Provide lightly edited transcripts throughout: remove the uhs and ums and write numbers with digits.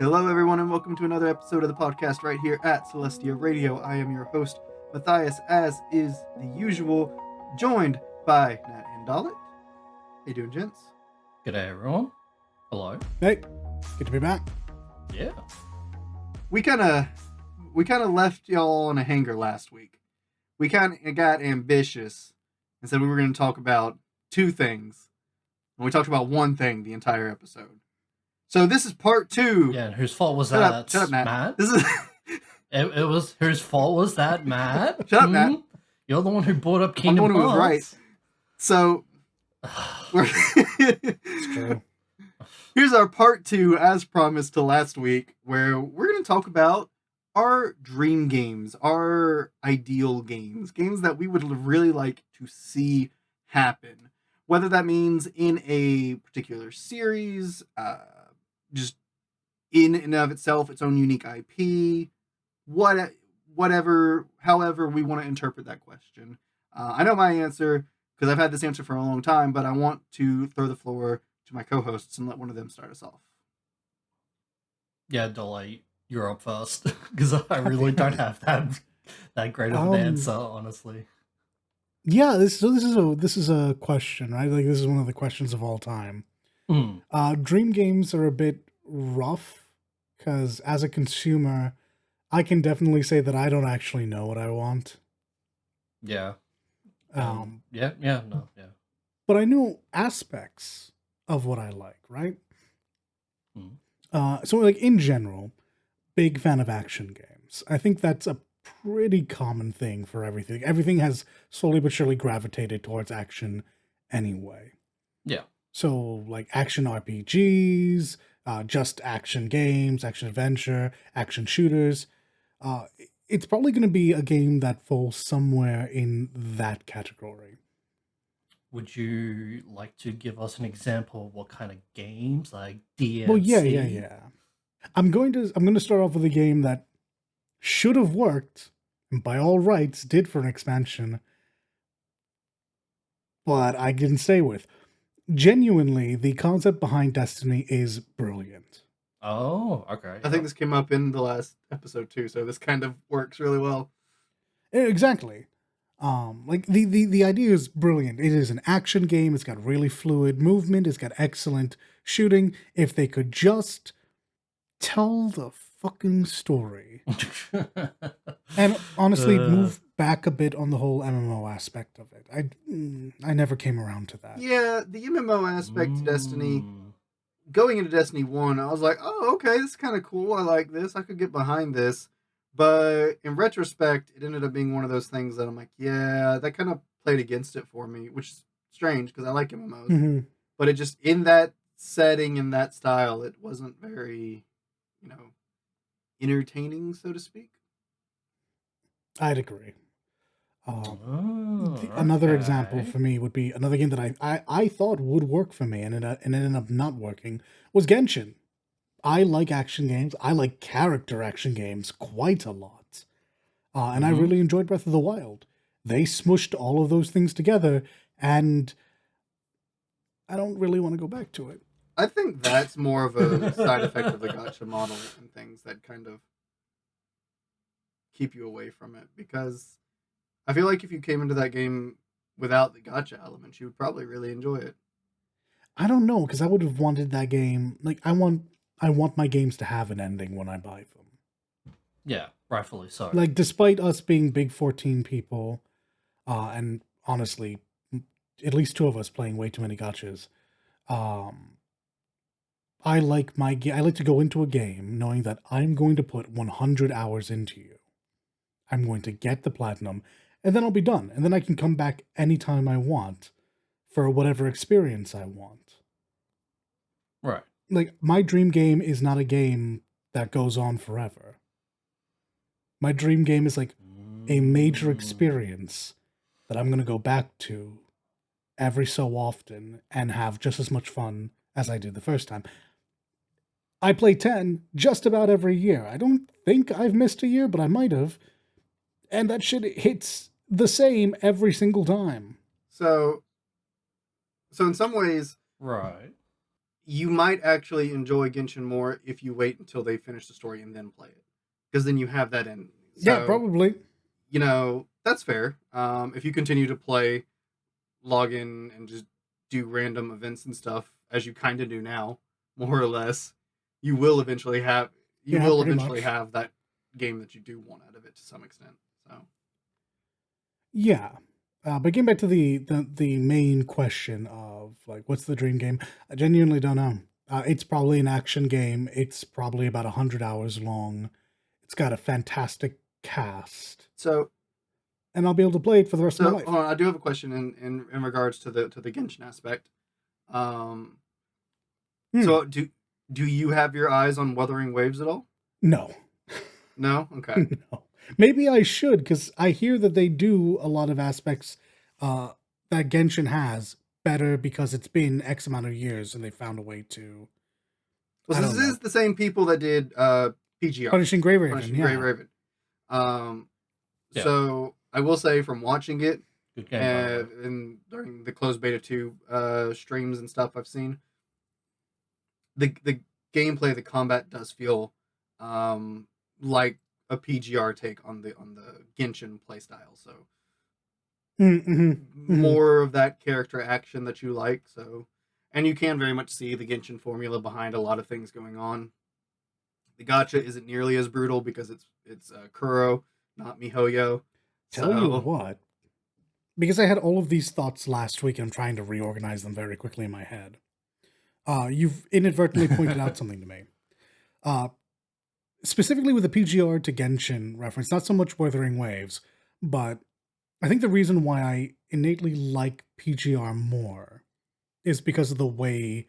Hello, everyone, and welcome to another episode of the podcast right here at Celestia Radio. I am your host, Matthias, as is the usual, joined by Nat and Dalit. How you doing, gents? G'day, everyone. Hello. Hey, good to be back. Yeah. We kind of left y'all on a hanger last week. We kind of got ambitious and said we were going to talk about two things, and we talked about one thing the entire episode. So this is part two. Yeah, and whose fault was Shut that, up, Matt. Matt? This is It was whose fault was that, Matt? Shut up, Matt. You're the one who brought up I'm the Kingdom one who was right. Hearts. So It's true. here's our part two, as promised to last week, where we're going to talk about our dream games, our ideal games that we would really like to see happen. Whether that means in a particular series, just in and of itself, its own unique IP, whatever, however we want to interpret that question. I know my answer because I've had this answer for a long time, but I want to throw the floor to my co-hosts and let one of them start us off. Yeah, Dolly, you're up first because I really don't have that great of an answer, honestly. Yeah, this is a question, right? Like this is one of the questions of all time. Dream games are a bit rough because as a consumer, I can definitely say that I don't actually know what I want. Yeah. Yeah. But I know aspects of what I like, right? So like in general, big fan of action games. I think that's a pretty common thing for everything. Everything has slowly but surely gravitated towards action anyway. Yeah. So like action RPGs, just action games, action adventure, action shooters. It's probably going to be a game that falls somewhere in that category. Would you like to give us an example of what kind of games, like DMC? Well, yeah. I'm going to start off with a game that should have worked, and by all rights did for an expansion, but I didn't stay with. Genuinely, the concept behind Destiny is brilliant. Oh, okay. I think this came up in the last episode too, so this kind of works really well. Exactly. Like the idea is brilliant. It is an action game. It's got really fluid movement. It's got excellent shooting. If they could just tell the fucking story, and honestly, move back a bit on the whole MMO aspect of it. I never came around to that. Yeah, the MMO aspect to Destiny. Going into Destiny 1, I was like, oh, okay, this is kind of cool. I like this. I could get behind this. But in retrospect, it ended up being one of those things that I'm like, yeah, that kind of played against it for me, which is strange because I like MMOs. Mm-hmm. But it just, in that setting, in that style, it wasn't very, entertaining, so to speak. I'd agree. Another example for me would be another game that I thought would work for me and it ended up not working was Genshin. I like action games. I like character action games quite a lot. And I really enjoyed Breath of the Wild. They smushed all of those things together and I don't really want to go back to it. I think that's more of a side effect of the gacha model and things that kind of keep you away from it, because I feel like if you came into that game without the gacha elements, you would probably really enjoy it. I don't know, because I would have wanted that game. Like I want my games to have an ending when I buy them. Yeah, rightfully so. Like despite us being big 14 people, and honestly, at least two of us playing way too many gachas, I like to go into a game knowing that I'm going to put 100 hours into you. I'm going to get the platinum, and then I'll be done. And then I can come back anytime I want for whatever experience I want. Right. Like, my dream game is not a game that goes on forever. My dream game is like a major experience that I'm going to go back to every so often and have just as much fun as I did the first time. I play 10 just about every year. I don't think I've missed a year, but I might have. And that shit hits the same every single time. So in some ways, right, you might actually enjoy Genshin more if you wait until they finish the story and then play it, because then you have that in. Yeah, So probably. that's fair. If you continue to play, log in and just do random events and stuff as you kind of do now, more or less, you will eventually have Yeah, pretty much. that game that you do want out of it to some extent. So Yeah. But getting back to the main question of like, what's the dream game? I genuinely don't know. It's probably an action game. It's probably about 100 hours long. It's got a fantastic cast, so and I'll be able to play it for the rest of my life. hold on, I do have a question in regards to the Genshin aspect. Um, Hmm. so do you have your eyes on Wuthering Waves at all? No. No. Okay. No. Maybe I should, because I hear that they do a lot of aspects uh, that Genshin has better because it's been X amount of years and they found a way to. Well, I this don't know. is the same people that did PGR, Punishing Grey Raven, Punishing Grey yeah. Raven. Um, Yeah, so I will say from watching it good game by the way. and during the closed beta 2 streams and stuff I've seen, the gameplay, the combat does feel um, like a PGR take on the Genshin playstyle. So Mm-hmm. Mm-hmm. more of that character action that you like. So, and you can very much see the Genshin formula behind a lot of things going on. The gacha isn't nearly as brutal because it's Kuro, not MiHoYo. Tell you So what, because I had all of these thoughts last week and I'm trying to reorganize them very quickly in my head. You've inadvertently pointed out something to me. Uh, Specifically with the PGR to Genshin reference, not so much Wuthering Waves, but I think the reason why I innately like PGR more is because of the way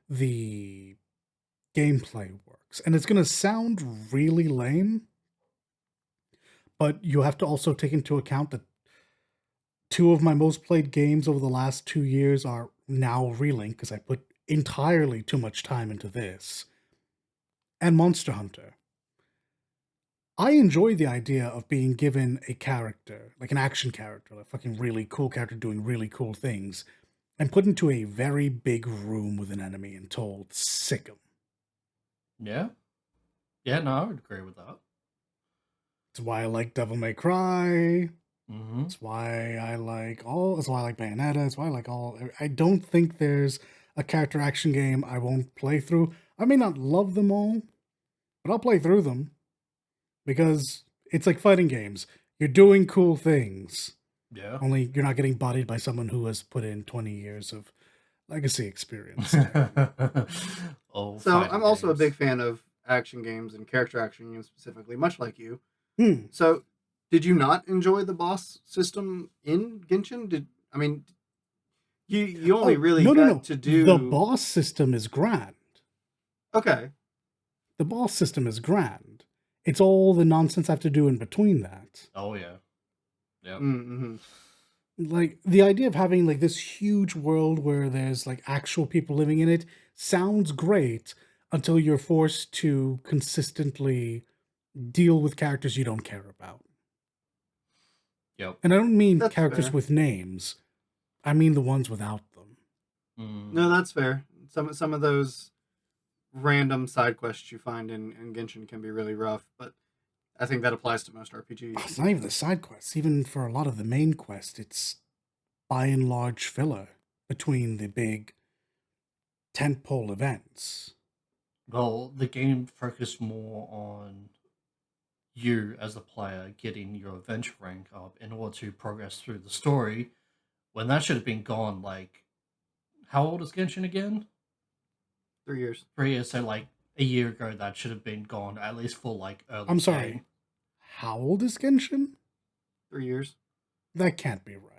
the gameplay works. And it's going to sound really lame, but you have to also take into account that two of my most played games over the last 2 years are now Relink, because I put entirely too much time into this, and Monster Hunter. I enjoy the idea of being given a character, like an action character, a fucking really cool character doing really cool things, and put into a very big room with an enemy and told, sick 'em. Yeah, yeah, no, I would agree with that. It's why I like Devil May Cry. Mm-hmm. It's why I like Bayonetta. It's why I like all. I don't think there's a character action game I won't play through. I may not love them all, but I'll play through them because it's like fighting games. You're doing cool things. Yeah. Only you're not getting bodied by someone who has put in 20 years of legacy experience. Oh, so fighting I'm also a games. big fan of action games and character action games specifically, much like you. Hmm. So did you not enjoy the boss system in Genshin? I mean, you only Oh, really no, no, got no. to The do boss system is grand. okay. The boss system is grand. It's all the nonsense I have to do in between that. Oh yeah. Yep. Mm-hmm. Like the idea of having like this huge world where there's like actual people living in it sounds great until you're forced to consistently deal with characters you don't care about. Yep. And I don't mean That's characters fair. with names. I mean the ones without them. No, Mm. that's fair. Some of those random side quests you find in Genshin can be really rough, but I think that applies to most RPGs. It's not even the side quests. Even for a lot of the main quests, it's by and large filler between the big tentpole events. Well, the game focused more on you as a player getting your adventure rank up in order to progress through the story, when that should have been gone. Like, how old is Genshin again? 3 years. 3 years. So, like a year ago, that should have been gone at least for like early I'm sorry. game. How old is Genshin? 3 years. That can't be right.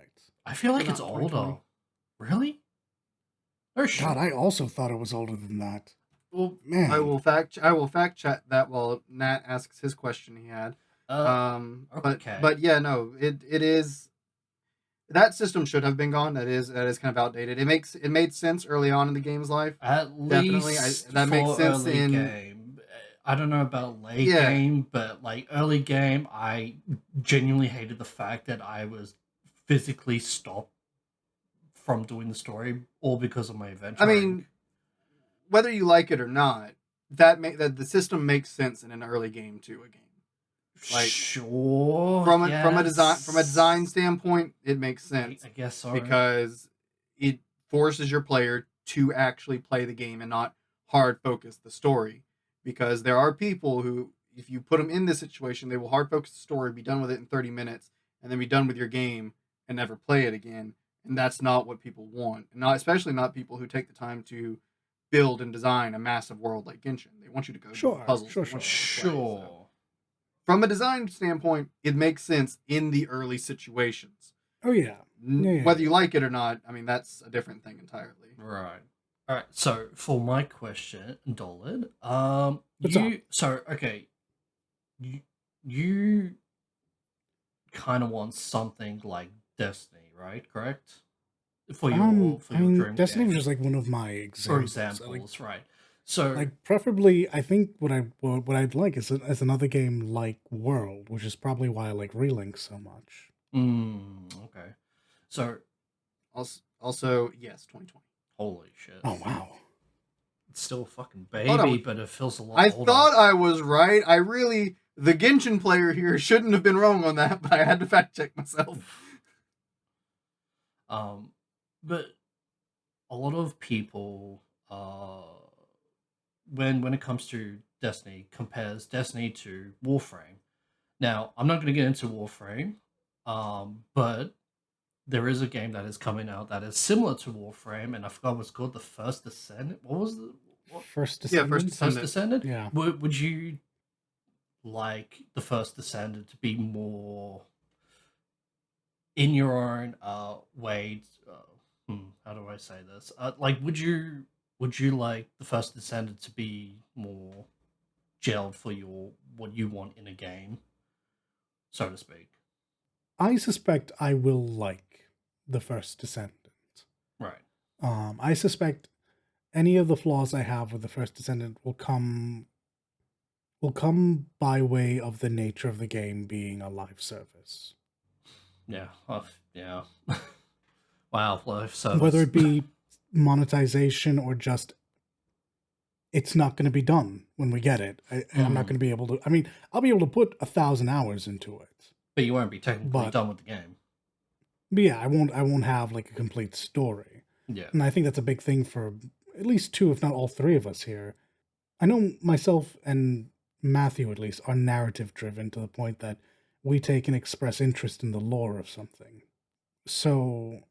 I feel like Came it's out in 2020. older. Really? Oh shit. God, I also thought it was older than that. Well, Man. I will fact check that while Nat asks his question he had. Uh, okay. But yeah, no, it is that system should have been gone. That is kind of outdated. It made sense early on in the game's life. At Definitely, least that makes for sense early in game. I don't know about late yeah. game, but like early game, I genuinely hated the fact that I was physically stopped from doing the story, all because of my adventure I rank. mean, whether you like it or not, that the system makes sense in an early game to a game. Like, sure. From a design standpoint, it makes sense. I guess so. Because it forces your player to actually play the game and not hard focus the story. Because there are people who, if you put them in this situation, they will hard focus the story, be done with it in 30 minutes, and then be done with your game and never play it again. And that's not what people want. And especially not people who take the time to build and design a massive world like Genshin. They want you to go do puzzles. Sure. From a design standpoint, it makes sense in the early situations. Oh yeah. Whether you like it or not, I mean, that's a different thing entirely. Right. All right. So for my question, Dolan, you kind of want something like Destiny, right? Correct? For your dream Destiny game. was just like one of my examples. For examples, right? So, like, preferably, I think what I'd like is another game like World, which is probably why I like Relink so much. Okay. So, also, yes, 2020. Holy shit! Oh wow! It's still a fucking baby, but it feels a lot. I older. thought I was right. The Genshin player here shouldn't have been wrong on that, but I had to fact check myself. But a lot of people, when it comes to Destiny, compares Destiny to Warframe. Now, I'm not going to get into Warframe, but there is a game that is coming out that is similar to Warframe, and I forgot what it's called, The First Descendant. What was the First Descendant? Yeah, First Descendant? Yeah. Would you like The First Descendant to be more in your own way? How do I say this? Like, would you like The First Descendant to be more gelled for what you want in a game, so to speak? I suspect I will like The First Descendant. Right. I suspect any of the flaws I have with The First Descendant will come by way of the nature of the game being a live service. Yeah. Yeah. Wow, live service. Whether it be monetization or just it's not going to be done when we get it. I'm not going to be able to. I mean, I'll be able to put 1,000 hours into it, but you won't be technically done with the game. But yeah, I won't have like a complete story. Yeah, and I think that's a big thing for at least two, if not all three of us here. I know myself and Matthew, at least, are narrative driven to the point that we take an express interest in the lore of something. So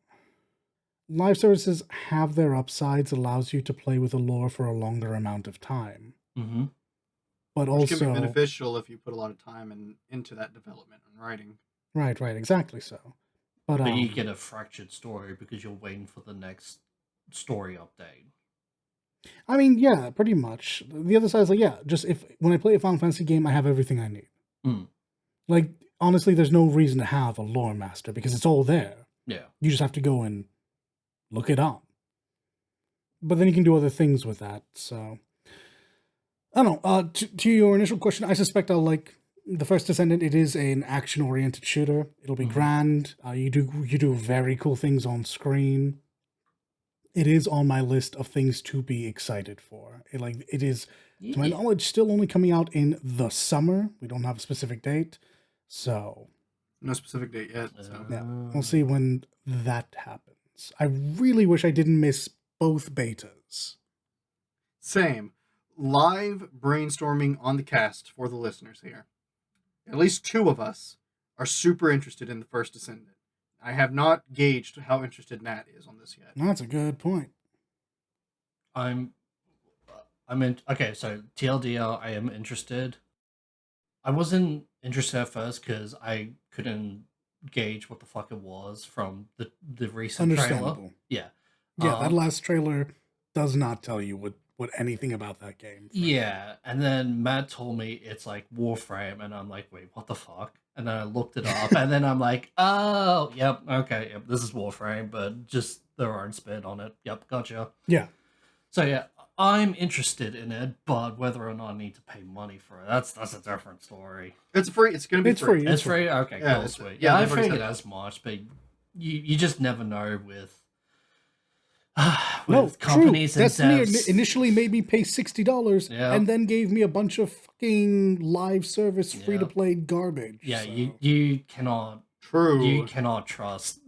live services have their upsides, allows you to play with the lore for a longer amount of time. Mm-hmm. But Which also can be beneficial if you put a lot of time into that development and writing. Right, exactly so. But you get a fractured story because you're waiting for the next story update. I mean, yeah, pretty much. The other side is like, yeah, just when I play a Final Fantasy game, I have everything I need. Like, honestly, there's no reason to have a lore master because it's all there. Yeah. You just have to go and look it up. But then you can do other things with that, so... I don't know. To your initial question, I suspect I'll like The First Descendant. It is an action-oriented shooter. It'll be grand. You do very cool things on screen. It is on my list of things to be excited for. It is, to my knowledge, still only coming out in the summer. We don't have a specific date, so no specific date yet. So yeah, we'll see when that happens. I really wish I didn't miss both betas. Same. Live brainstorming on the cast for the listeners here. At least two of us are super interested in The First Descendant. I have not gauged how interested Nat is on this yet. That's a good point. I'm in. Okay, so TLDR, I am interested. I wasn't interested at first because I couldn't gauge what the fuck it was from the recent trailer. Yeah. That last trailer does not tell you what anything about that game. Yeah, and then Matt told me it's like Warframe, and I'm like, wait, what the fuck? And then I looked it up, and then I'm like, oh, yep, okay, yep, this is Warframe, but just their own spin on it. Yep, gotcha. Yeah. So yeah, I'm interested in it, but whether or not I need to pay money for it, that's a different story. It's free. It's going to be free. It's free? Okay, yeah, cool, sweet. Yeah, I figured as much, but you just never know with No, with companies true. and Destiny devs. initially made me pay $60 Yeah. and then gave me a bunch of fucking live service Yeah. free to play garbage. Yeah, so. you cannot trust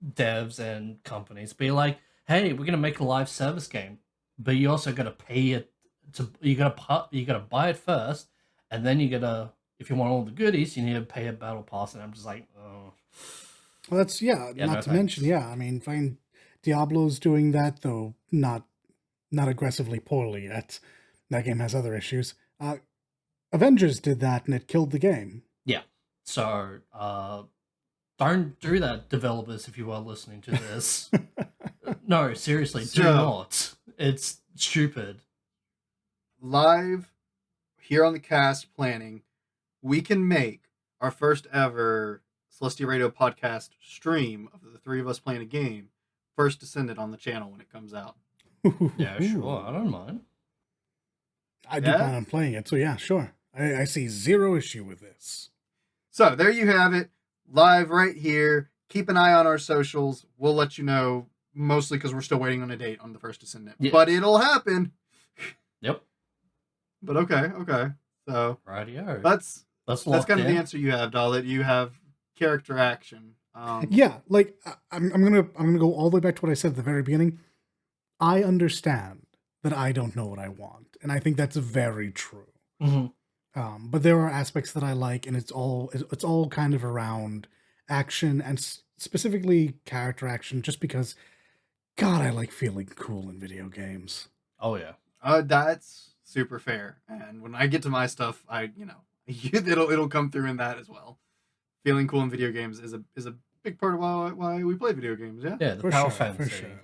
devs and companies. Be like, hey, we're gonna make a live service game, but you also gotta pay it you gotta buy it first, and then you gotta, if you want all the goodies, you need to pay a battle pass. And I'm just like, oh. Well, that's not to mention, I mean, fine, Diablo's doing that, though not aggressively poorly yet. That game has other issues. Avengers did that and it killed the game. Yeah. So don't do that, developers, if you are listening to this. No, seriously, do not. It's stupid. Live here on the cast planning, we can make our first ever Celestia Radio podcast stream of the three of us playing a game. First Descendant on the channel when it comes out. Yeah, sure. I don't mind. I do plan on playing it, so yeah, sure. I see zero issue with this. So there you have it, live right here. Keep an eye on our socials. We'll let you know, mostly because we're still waiting on a date on the First Descendant. Yeah. But it'll happen. Yep. But okay. So rightio. That's kind of the answer you have, Dalit. You have character action. Yeah, like I'm gonna go all the way back to what I said at the very beginning. I understand that I don't know what I want, and I think that's very true. Mm-hmm. But there are aspects that I like, and it's all kind of around action and specifically character action. Just because, God, I like feeling cool in video games. Oh yeah. That's super fair. And when I get to my stuff, it'll come through in that as well. Feeling cool in video games is a big part of why we play video games. Yeah. Yeah, the power fantasy. For sure.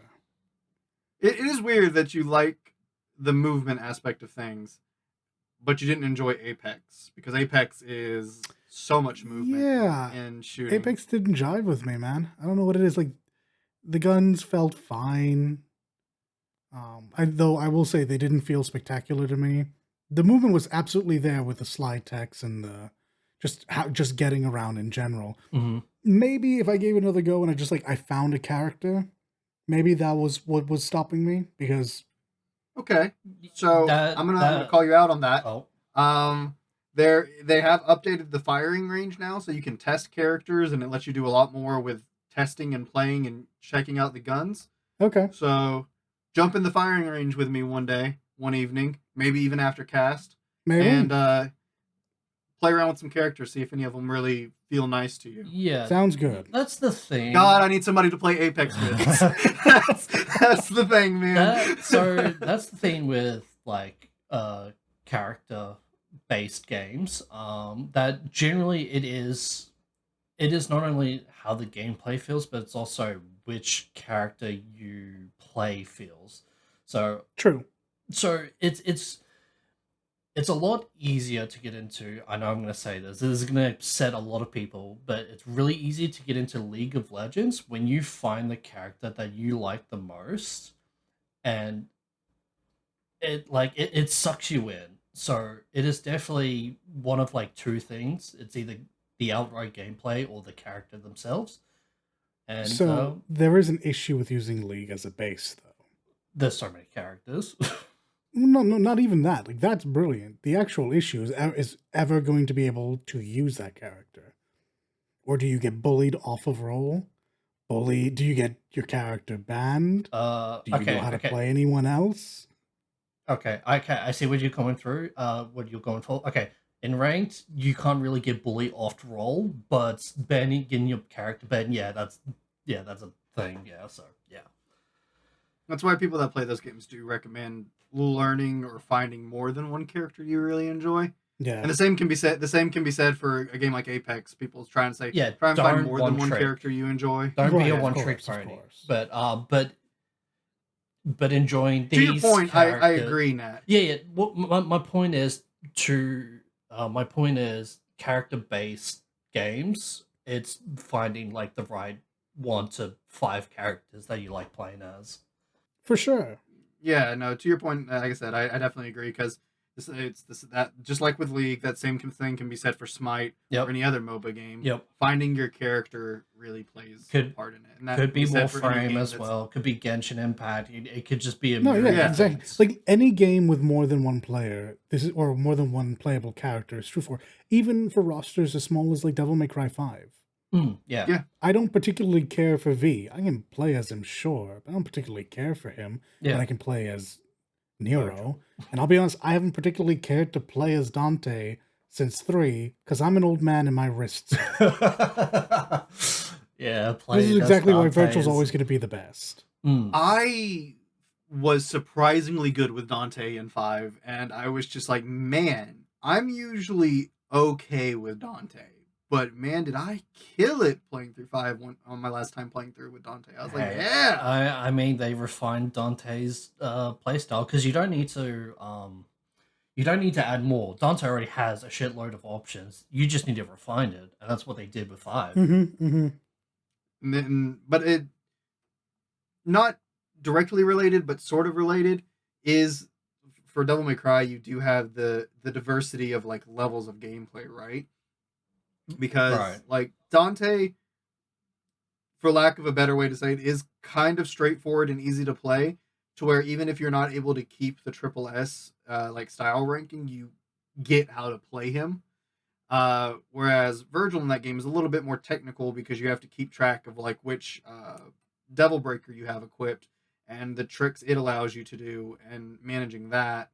It is weird that you like the movement aspect of things, but you didn't enjoy Apex, because Apex is so much movement. Yeah. And shooting. Apex didn't jive with me, man. I don't know what it is. Like, the guns felt fine. Though I will say they didn't feel spectacular to me. The movement was absolutely there with the slide text and the just getting around in general. Mm-hmm. Maybe if I gave it another go and I found a character, maybe that was what was stopping me, because... Okay, so I'm gonna call you out on that. Oh. They have updated the firing range now, so you can test characters, and it lets you do a lot more with testing and playing and checking out the guns. Okay. So jump in the firing range with me one evening, maybe even after cast. Maybe. And play around with some characters, see if any of them really feel nice to you. Yeah. Sounds good. That's the thing. God, I need somebody to play Apex with. that's the thing, man. So that's the thing with character-based games. That generally it is not only how the gameplay feels, but it's also which character you play feels. So true. So it's a lot easier to get into. I know I'm going to say this. This is going to upset a lot of people, but it's really easy to get into League of Legends when you find the character that you like the most, and it sucks you in. So it is definitely one of two things. It's either the outright gameplay or the character themselves. And so there is an issue with using League as a base, though. There's so many characters. No, not even that. That's brilliant. The actual issue is ever going to be able to use that character, or do you get bullied off of role? Do you get your character banned? Do you know how to play anyone else? Okay, I see what you're going through. What you're going for. Okay, in ranked, you can't really get bullied off role, but getting your character banned, that's a thing. Yeah, so yeah. That's why people that play those games do recommend learning or finding more than one character you really enjoy. Yeah. And the same can be said for a game like Apex. People try and say, try and find more than one character you enjoy. Don't be a one-trick pony. But enjoying these. To your point, I agree, Nat. Yeah. My point is character-based games. It's finding the right 1 to 5 characters that you like playing as. For sure. Yeah, no, to your point, like I said, I definitely agree, because It's this that just like with League, that same thing can be said for Smite Yep. or any other MOBA game. Yep. Finding your character really plays a part in it, and that Could be can said for any Warframe game as that's- well. Could be Genshin Impact. It could just be a No, myriad yeah, of exactly. things. Like any game with more than one player, or more than one playable character is true for. Even for rosters as small as like Devil May Cry 5. Yeah. Yeah. I don't particularly care for V. I can play as him, sure, but I don't particularly care for him when I can play as Nero. And I'll be honest, I haven't particularly cared to play as Dante since 3 because I'm an old man and my wrists. Yeah, This is exactly why Virtual's always going to be the best. I was surprisingly good with Dante in 5, and I was just like, man, I'm usually okay with Dante. But man, did I kill it playing through 5 on my last time playing through with Dante. I was like, yeah. I mean, they refined Dante's playstyle because you don't need to add more. Dante already has a shitload of options. You just need to refine it, and that's what they did with 5. But it, not directly related, but sort of related, is for Devil May Cry, you do have the diversity of like levels of gameplay, right? Because like Dante, for lack of a better way to say it, is kind of straightforward and easy to play, to where even if you're not able to keep the triple S like style ranking, you get how to play him. Whereas Virgil in that game is a little bit more technical because you have to keep track of like which Devil Breaker you have equipped and the tricks it allows you to do and managing that.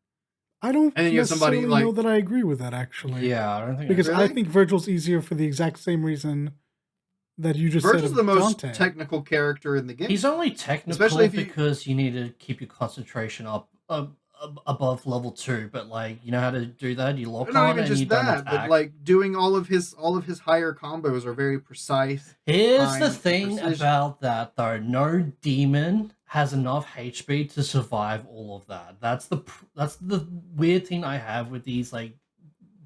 I don't And then you have somebody necessarily know like, that I agree with that, actually. Yeah, I don't think Because I Really? think Virgil's easier for the exact same reason that you just Virgil's said the of most Dante. technical character in the game. he's only technical Especially if because you need to keep your concentration up above level 2. But like, you know how to do that? You lock Not on even and you just don't that, attack. but like doing all of his higher combos are very precise. Here's the timed, thing precision. about that, though. No demon has enough HP to survive all of that. That's the weird thing I have with these like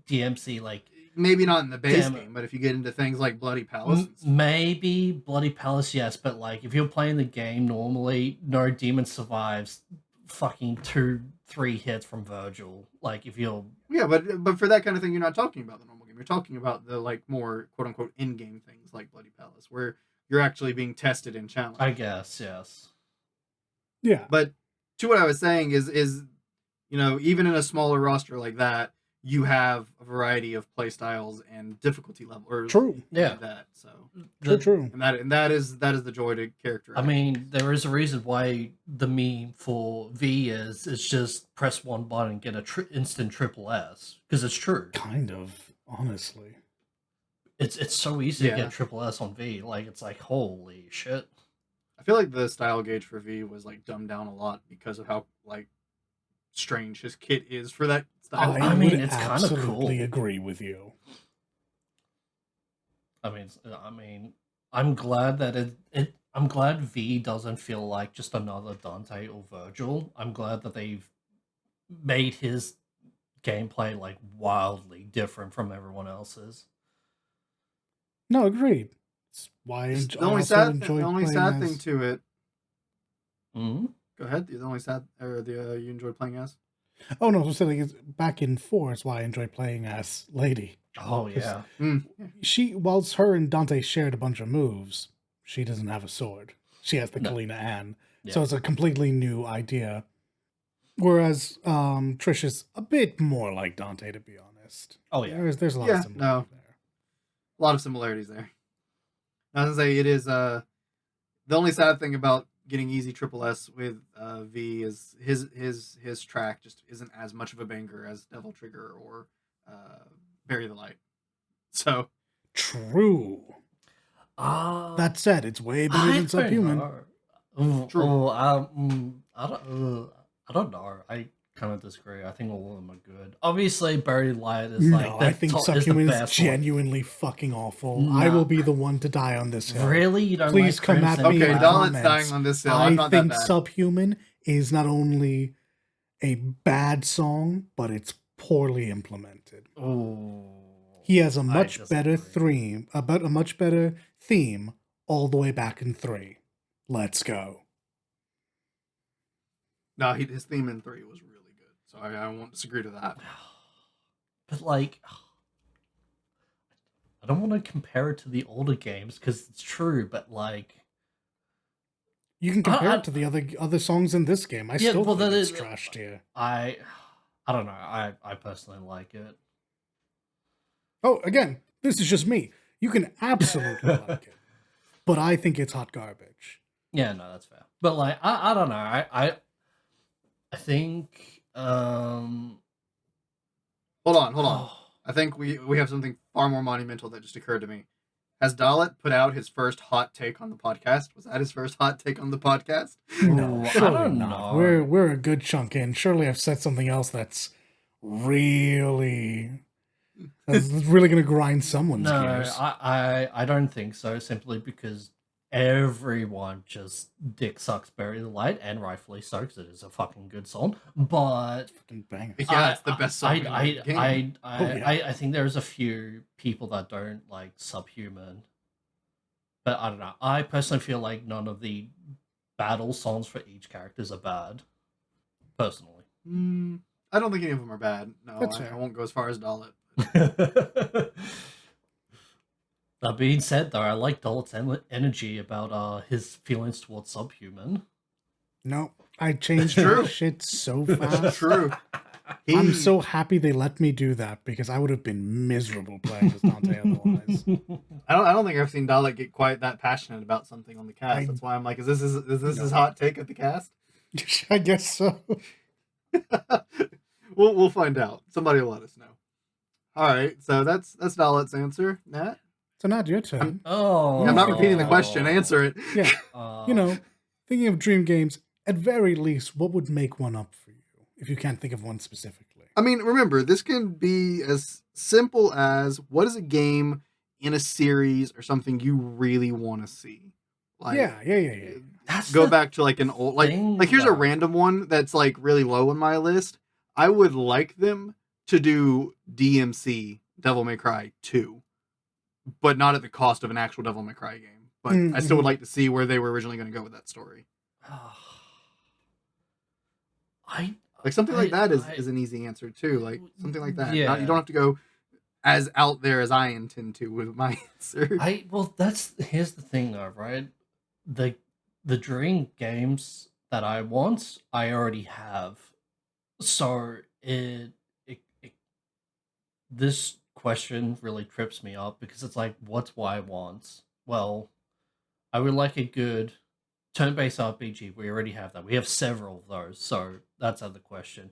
DMC like. Maybe not in the base Damn. game, but if you get into things like Bloody Palace, and stuff. Maybe Bloody Palace, yes, but like if you're playing the game normally, no demon survives fucking 2-3 hits from Virgil. Like if you're Yeah, but for that kind of thing, you're not talking about the normal game. You're talking about the like more quote unquote in game things like Bloody Palace, where you're actually being tested and challenged. I guess, yes. Yeah. But to what I was saying is you know, even in a smaller roster like that, you have a variety of play styles and difficulty level. Or True. Yeah. That so True. and that is the joy to character. I mean, there is a reason why the meme for V is it's just press one button and get a instant triple S, because it's true. Kind of, honestly. It's so easy to get triple S on V. Like it's like holy shit. I feel like the style gauge for V was like dumbed down a lot because of how like strange his kit is for that style. I mean, would it's kind of cool. absolutely agree with you. I mean, I'm glad that I'm glad V doesn't feel like just another Dante or Virgil. I'm glad that they've made his gameplay like wildly different from everyone else's. No, agreed. It's why The I only also sad enjoy the only playing sad as... thing to it. Mm-hmm. Go ahead. The only sad or the you enjoy playing as. Oh no, I was saying it's back in 4 is why I enjoy playing as Lady. Oh yeah. She, whilst her and Dante shared a bunch of moves, she doesn't have a sword. She has the No. Kalina Ann. Yeah. So it's a completely new idea. Whereas Trish is a bit more like Dante, to be honest. Oh yeah. There's a lot of similarities there. A lot of similarities there. I was gonna say it is the only sad thing about getting easy triple S with V is his track just isn't as much of a banger as Devil Trigger or Bury the Light. So true. That said, it's way better than Subhuman. True. I don't know. I kind of disagree. I think all of them are good. Obviously, Buried Light is like I think Subhuman is genuinely fucking awful. I will be the one to die on this hill. Really? You don't Please like come at Crimson me. Okay, in the Dahlit's comments. dying on this hill. I I'm not think that bad. Subhuman is not only a bad song, but it's poorly implemented. Oh, He has a much better theme, a much better theme all the way back in 3. Let's go. No, his theme in 3 was really good. so I won't disagree to that. But like, I don't want to compare it to the older games because it's true, but like, You can compare it to the other songs in this game. I still think it's trash tier. I don't know. I personally like it. Oh, again, this is just me. You can absolutely like it, but I think it's hot garbage. Yeah, no, that's fair. But like, I don't know. I think Hold on. I think we have something far more monumental that just occurred to me. Has Dalit put out his first hot take on the podcast? Was that his first hot take on the podcast? No, Ooh, surely I don't not. know. We're a good chunk in. Surely I've said something else that's really gonna grind someone's gears. I don't think so. Simply because everyone just dick sucks Bury the Light, and rightfully so, because it is a fucking good song. But Fucking banger. Yeah, it's the best song in the game. I think there's a few people that don't like Subhuman, but I don't know. I personally feel like none of the battle songs for each characters are bad. Personally, I don't think any of them are bad. No, That's I fair. won't go as far as Dalit. That being said, though, I like Dolit's energy about his feelings towards Subhuman. No, I changed True. that shit so It's fast. true. I'm so happy they let me do that because I would have been miserable playing as Dante otherwise. I don't think I've seen Dalit get quite that passionate about something on the cast. That's why I'm like, is this his hot take at the cast? I guess so. We'll find out. Somebody will let us know. All right, so that's Dalit's answer, Nat. So now your turn. I'm not repeating the question. Answer it. Yeah. Thinking of dream games, at very least, what would make one up for you if you can't think of one specifically? I mean, remember, this can be as simple as what is a game in a series or something you really want to see. Like, yeah. Go back to like an old like here's a random one that's like really low on my list. I would like them to do DMC Devil May Cry 2, but not at the cost of an actual Devil May Cry game. But I still would like to see where they were originally going to go with that story. Like something like that is an easy answer too. Like something like that. Yeah. You don't have to go as out there as I intend to with my answer. Here's the thing though, right? The dream games that I want, I already have. So this question really trips me up because it's like, what's what I want? Well, I would like a good turn-based RPG. We already have that. We have several of those, so that's out of the question.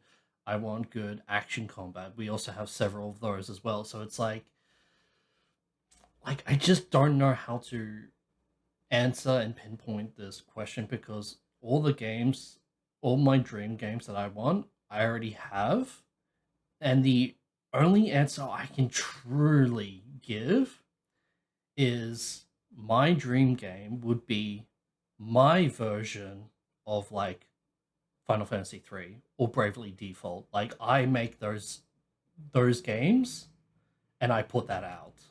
I want good action combat. We also have several of those as well. So it's like I just don't know how to answer and pinpoint this question because all my dream games that I want, I already have. And the only answer I can truly give is my dream game would be my version of like Final Fantasy 3 or Bravely Default. Like I make those games and I put that out.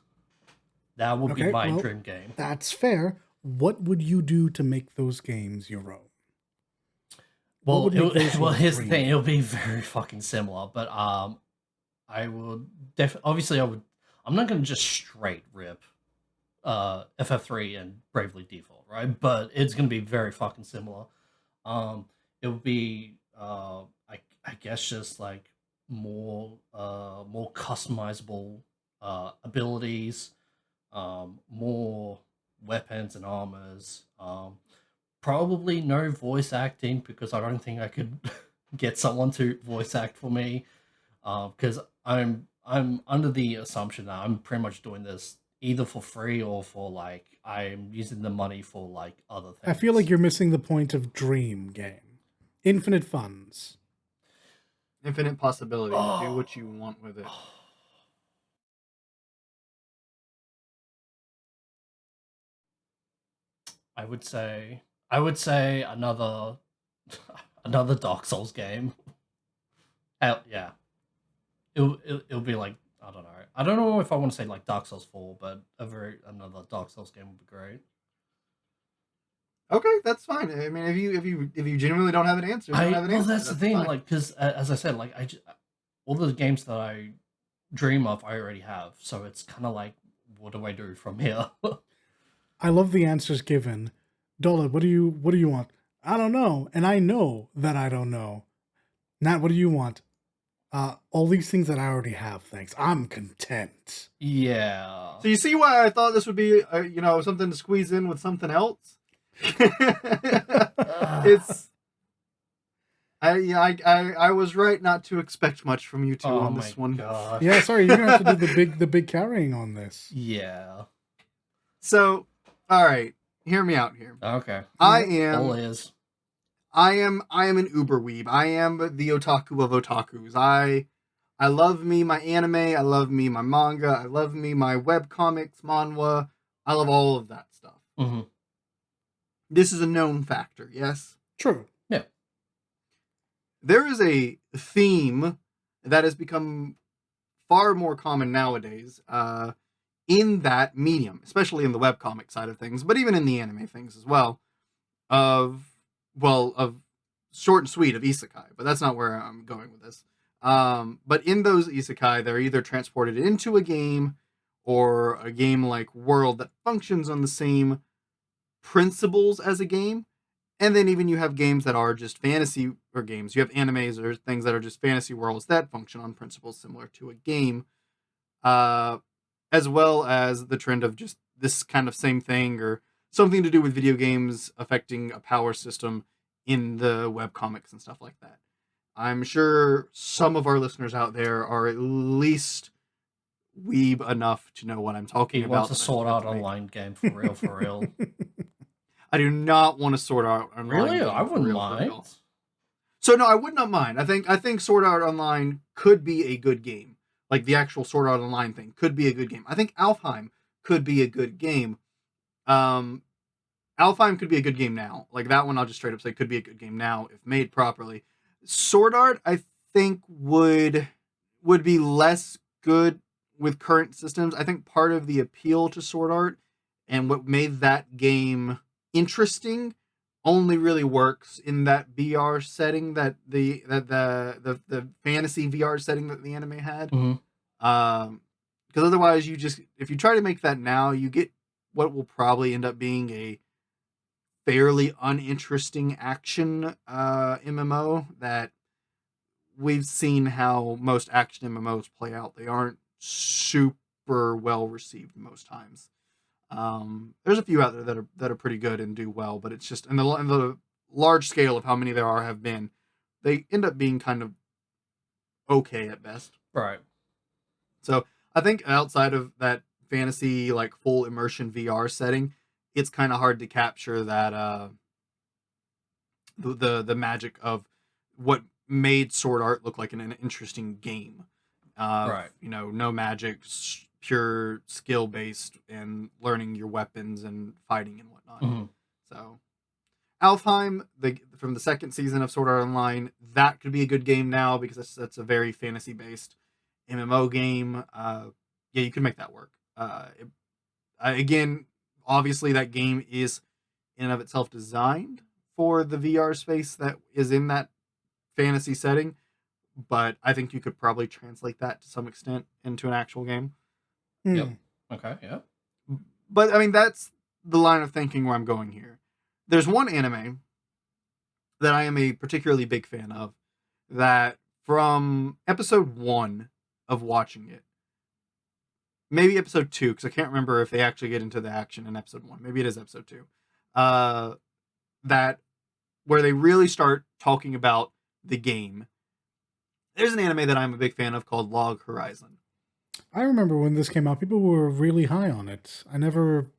That would be my dream game. That's fair. What would you do to make those games your own? Well, here's the thing. It'll be very fucking similar, but I would obviously I'm not going to just straight rip FF3 and Bravely Default, right? But it's going to be very fucking similar. It would be I guess just like more customizable abilities, more weapons and armors. Probably no voice acting because I don't think I could get someone to voice act for me. Because I'm under the assumption that I'm pretty much doing this either for free or for like I'm using the money for like other things. I feel like you're missing the point of dream game. Infinite funds. Infinite possibility. Do what you want with it. I would say another another Dark Souls game. Yeah. It'll be like I don't know. I don't know if I want to say like Dark Souls 4, but another Dark Souls game would be great. Okay, that's fine. I mean, if you genuinely don't have an answer, you don't have an answer. That's the thing. fine. Like, because as I said, like all the games that I dream of, I already have. So it's kind of like, what do I do from here? I love the answers given. Dola, what do you want? I don't know, and I know that I don't know. Nat, what do you want? All these things that I already have, thanks. I'm content. Yeah. So you see why I thought this would be, something to squeeze in with something else. It's I was right not to expect much from you two on this one. Gosh. Yeah, sorry, you're gonna have to do the big carrying on this. Yeah. So, all right, hear me out here. Okay. I All am is. I am an uber weeb. I am the otaku of otakus. I love me my anime. I love me my manga. I love me my webcomics, manhwa. I love all of that stuff. Mm-hmm. This is a known factor, yes? True. Yeah. There is a theme that has become far more common nowadays in that medium, especially in the webcomic side of things, but even in the anime things as well, of short and sweet of isekai, but that's not where I'm going with this. But in those isekai, they're either transported into a game or a game-like world that functions on the same principles as a game. And then even you have games that are just fantasy, or games. You have animes or things that are just fantasy worlds that function on principles similar to a game. As well as the trend of just this kind of same thing or something to do with video games affecting a power system in the webcomics and stuff like that. I'm sure some of our listeners out there are at least weeb enough to know what I'm talking He about. wants a Sword Art Online game for real, for real. I do not want to Sword Art Online. Really? Game I for wouldn't real, mind. for real. So no, I would not mind. I think Sword Art Online could be a good game. Like the actual Sword Art Online thing could be a good game. I think Alfheim could be a good game. Alfheim could be a good game now. Like that one, I'll just straight up say could be a good game now if made properly. Sword Art, I think would be less good with current systems. I think part of the appeal to Sword Art and what made that game interesting only really works in that VR setting that the fantasy VR setting that the anime had. Mm-hmm. Because otherwise, if you try to make that now, you get what will probably end up being a fairly uninteresting action MMO that we've seen how most action MMOs play out. They aren't super well received most times. There's a few out there that are pretty good and do well, but it's just in the large scale of how many there have been, they end up being kind of okay at best. Right. So I think outside of that fantasy like full immersion VR setting, it's kind of hard to capture that the magic of what made Sword Art look like an interesting game. Right. No magic, pure skill based and learning your weapons and fighting and whatnot. Mm-hmm. So Alfheim, from the second season of Sword Art Online, that could be a good game now because that's a very fantasy based MMO game. Yeah, you can make that work. Again, obviously that game is in and of itself designed for the VR space that is in that fantasy setting, but I think you could probably translate that to some extent into an actual game. Yep. Okay, yeah. But I mean, that's the line of thinking where I'm going here. There's one anime that I am a particularly big fan of that from episode 1 of watching it, maybe episode 2, because I can't remember if they actually get into the action in episode 1. Maybe it is episode 2. That where they really start talking about the game. There's an anime that I'm a big fan of called Log Horizon. I remember when this came out, people were really high on it. I never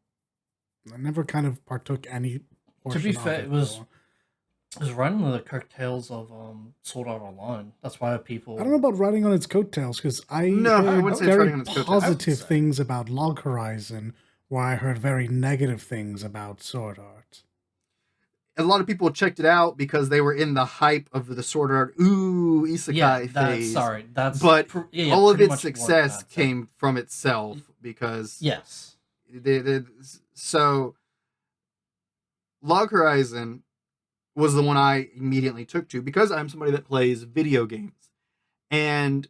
kind of partook any portion To be of fair, it. it was running the coattails of Sword Art Online. That's why people. I don't know about riding on its coattails because I wouldn't heard say it's riding very on its coattails. positive things about Log Horizon, where I heard very negative things about Sword Art. A lot of people checked it out because they were in the hype of the Sword Art isekai phase. But all of its success came from itself because yes. So Log Horizon was the one I immediately took to because I'm somebody that plays video games. And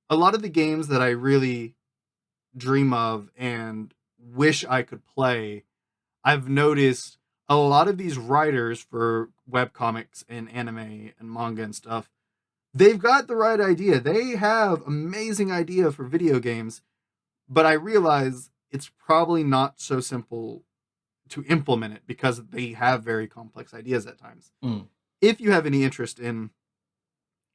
a lot of the games that I really dream of and wish I could play, I've noticed a lot of these writers for webcomics and anime and manga and stuff, they've got the right idea. They have amazing idea for video games, but I realize it's probably not so simple to implement it because they have very complex ideas at times. Mm. If you have any interest in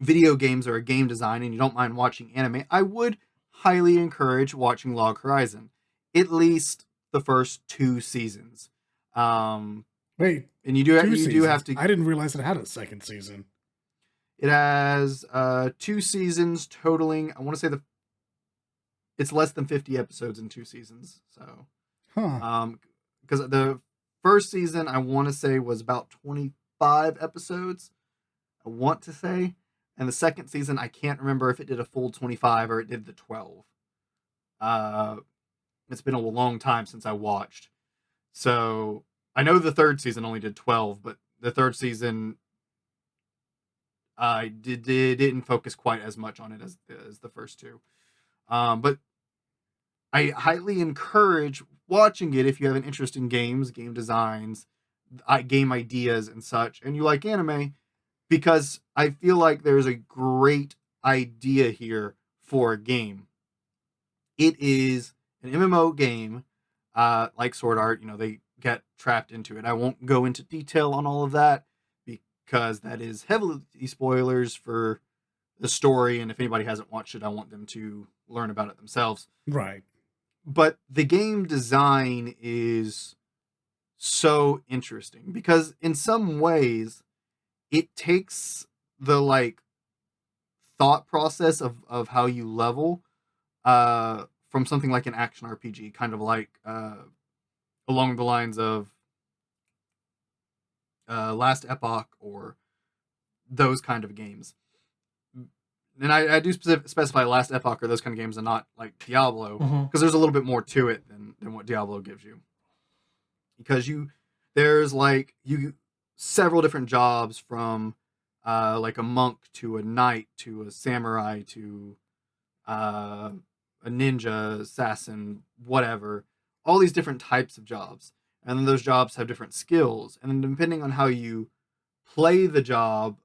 video games or a game design and you don't mind watching anime, I would highly encourage watching Log Horizon. At least the first 2 seasons. Wait, And you 2 do have seasons? to. I didn't realize it had a second season. It has 2 seasons totaling. I want to say it's less than 50 episodes in 2 seasons. So, Huh. because the first season I want to say was about 25 episodes. I want to say, and the second season I can't remember if it did a full 25 or it did the 12. Uh, it's been a long time since I watched, so I know the third season only did 12, but the third season I didn't focus quite as much on it as the first two. But I highly encourage watching it if you have an interest in games, game designs, game ideas, and such, and you like anime, because I feel like there's a great idea here for a game. It is an MMO game, like Sword Art. They get trapped into it. I won't go into detail on all of that because that is heavily spoilers for the story, and if anybody hasn't watched it, I want them to learn about it themselves. Right. But the game design is so interesting because in some ways it takes the thought process of how you level from something like an action RPG, kind of like along the lines of Last Epoch or those kind of games. And I do specify Last Epoch or those kind of games and not like Diablo, because there's a little bit more to it than what Diablo gives you. Because there's several different jobs from like a monk to a knight to a samurai to a ninja, assassin, whatever. All these different types of jobs. And then those jobs have different skills. And then depending on how you play the job,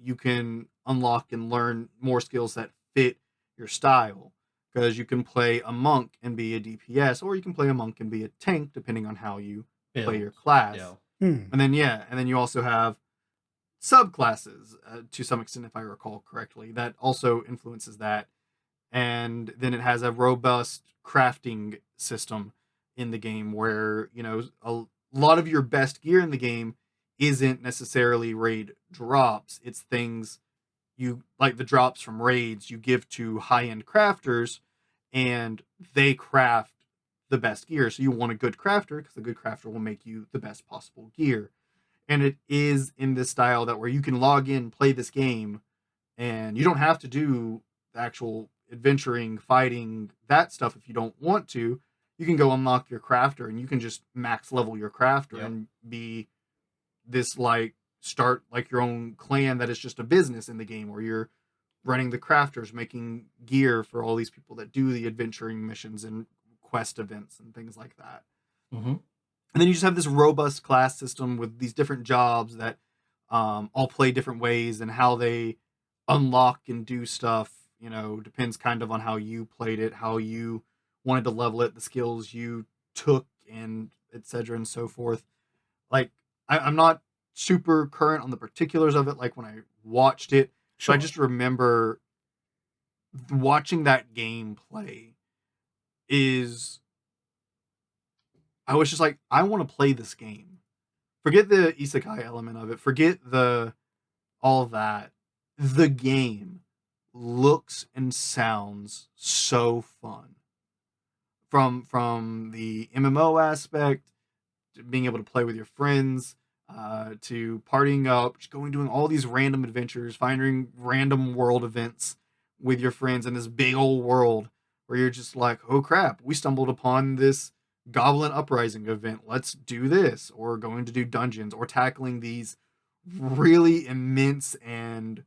you can unlock and learn more skills that fit your style. Because you can play a monk and be a DPS, or you can play a monk and be a tank, depending on how you play your class. Yeah. Hmm. And then you also have subclasses to some extent, if I recall correctly, that also influences that. And then it has a robust crafting system in the game where a lot of your best gear in the game isn't necessarily raid drops. It's things you like, the drops from raids you give to high-end crafters, and they craft the best gear. So you want a good crafter because the good crafter will make you the best possible gear. And it is in this style that where you can log in, play this game, and you don't have to do the actual adventuring, fighting, that stuff if you don't want to. You can go unlock your crafter and you can just max level your crafter and be this start your own clan that is just a business in the game where you're running the crafters, making gear for all these people that do the adventuring missions and quest events and things like that. Mm-hmm. And then you just have this robust class system with these different jobs that all play different ways, and how they unlock and do stuff, depends kind of on how you played it, how you wanted to level it, the skills you took, and etc. and so forth. I'm not super current on the particulars of it, like when I watched it. So I just remember watching that game play I was just like, I want to play this game. Forget the isekai element of it. Forget all that. The game looks and sounds so fun. From the MMO aspect, to being able to play with your friends, to partying up, just doing all these random adventures, finding random world events with your friends in this big old world where you're just like, oh crap, we stumbled upon this Goblin Uprising event. Let's do this, or going to do dungeons, or tackling these really immense and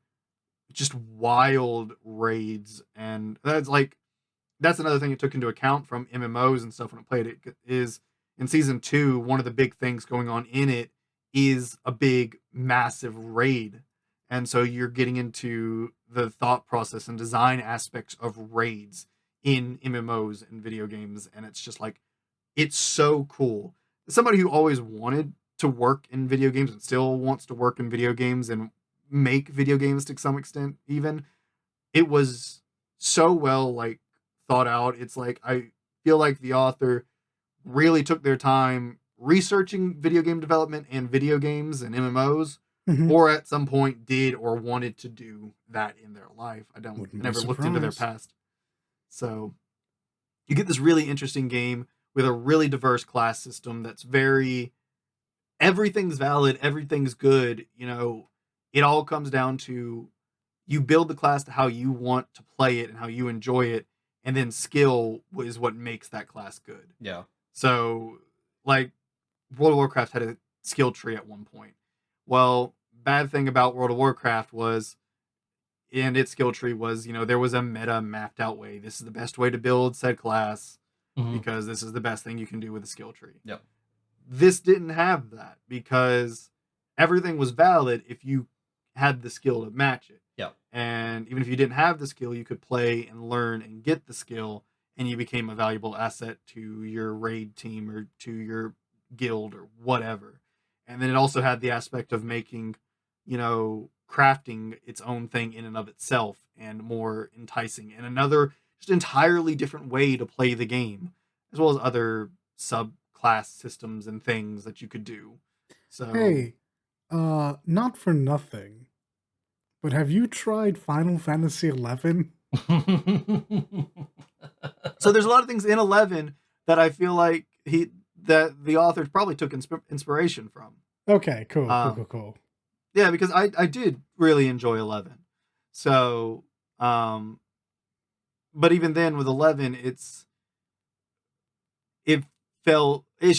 just wild raids. And that's another thing it took into account from MMOs and stuff when I played it, is in season 2, one of the big things going on in it is a big massive raid. And so you're getting into the thought process and design aspects of raids in MMOs and video games, and it's just like, it's so cool. Somebody who always wanted to work in video games and still wants to work in video games and make video games to some extent, even, it was so well thought out. It's like, I feel like the author really took their time researching video game development and video games and MMOs, Mhm. or at some point did or wanted to do that in their life. I Wouldn't be never looked into their surprised. past. So you get this really interesting game with a really diverse class system that's very, everything's valid, everything's good. It all comes down to, you build the class to how you want to play it and how you enjoy it, and then skill is what makes that class good. Yeah. So, like, World of Warcraft had a skill tree at one point. Well, bad thing about World of Warcraft was, and its skill tree was, there was a meta mapped out way. This is the best way to build said class Mhm. because this is the best thing you can do with a skill tree. Yep. This didn't have that because everything was valid if you had the skill to match it. Yep. And even if you didn't have the skill, you could play and learn and get the skill, and you became a valuable asset to your raid team or to your guild or whatever. And then it also had the aspect of making, crafting its own thing in and of itself and more enticing, and another just entirely different way to play the game, as well as other subclass systems and things that you could do. So Hey, not for nothing, but have you tried Final Fantasy 11? so there's a lot of things in 11 that I feel like that the author probably took inspiration from. Okay, cool. Um, Yeah, because I did really enjoy 11. So, but even then with 11, it it's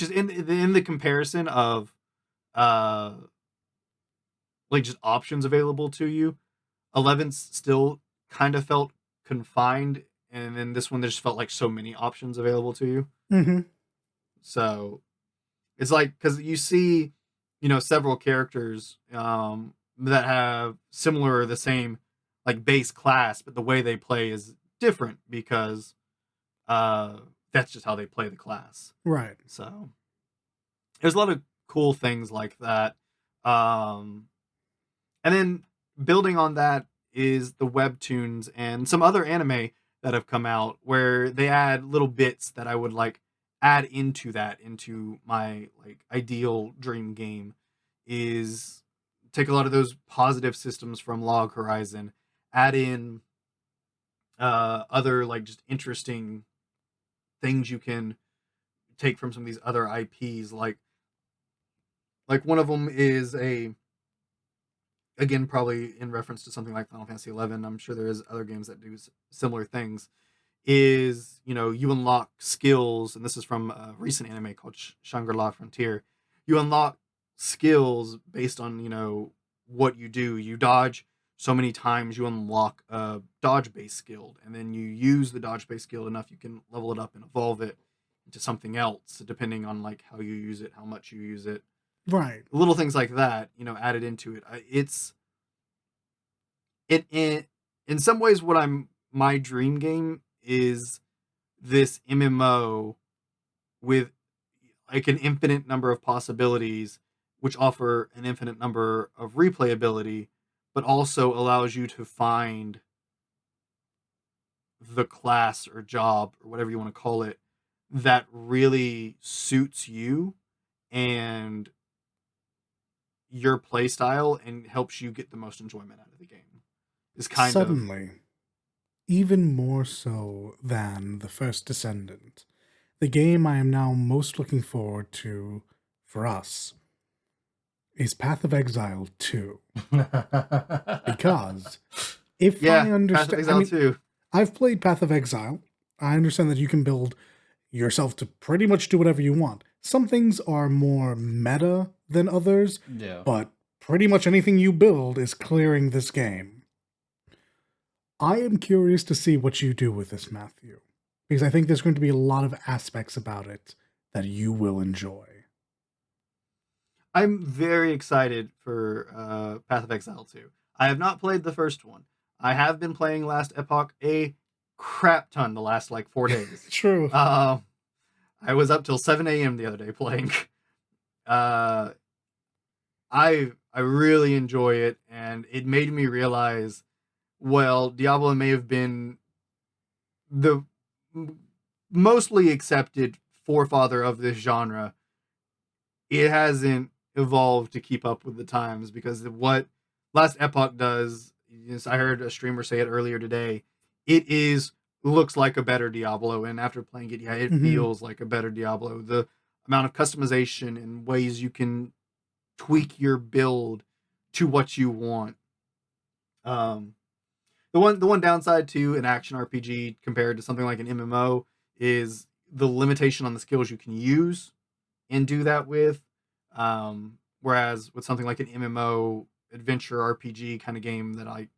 just in the comparison of uh just options available to you. 11 still kind of felt confined, and then this one there just felt like so many options available to you. Mm-hmm. So it's like, because you see, several characters that have similar or the same base class, but the way they play is different because that's just how they play the class. Right. So there's a lot of cool things like that. And then building on that is the webtoons and some other anime that have come out where they add little bits that I would add into my ideal dream game, is take a lot of those positive systems from Log Horizon, add in other just interesting things you can take from some of these other IPs, one of them is again, probably in reference to something like Final Fantasy 11. I'm sure there is other games that do similar things. Is, you unlock skills, and this is from a recent anime called Shangri-La Frontier. You unlock skills based on what you do. You dodge so many times, you unlock a dodge based skill, and then you use the dodge based skill enough, you can level it up and evolve it into something else, depending on how you use it, how much you use it. Right. Little things like that, added into it. In some ways, my dream game is this MMO with an infinite number of possibilities, which offer an infinite number of replayability, but also allows you to find the class or job or whatever you want to call it that really suits you and your play style and helps you get the most enjoyment out of the game. Is kind Suddenly, even more so than the first Descendant, the game I am now most looking forward to for us is Path of Exile 2. Because if I Path of understand, Exile 2. I've played Path of Exile. I understand that you can build yourself to pretty much do whatever you want. Some things are more meta than others, Yeah. but pretty much anything you build is clearing this game. I am curious to see what you do with this, Matthew, because I think there's going to be a lot of aspects about it that you will enjoy. I'm very excited for Path of Exile 2. I have not played the first one. I have been playing Last Epoch a crap ton the last like 4 days. True. I was up till 7 a.m. the other day playing. I really enjoy it, and it made me realize, well, Diablo may have been the mostly accepted forefather of this genre. It hasn't evolved to keep up with the times, because what Last Epoch does, is, I heard a streamer say it earlier today, it looks like a better Diablo, and after playing it, yeah, it feels like a better Diablo. The amount of customization and ways you can tweak your build to what you want. The one downside to an action RPG compared to something like an MMO is the limitation on the skills you can use and do that with. Whereas with something like an MMO adventure RPG kind of game that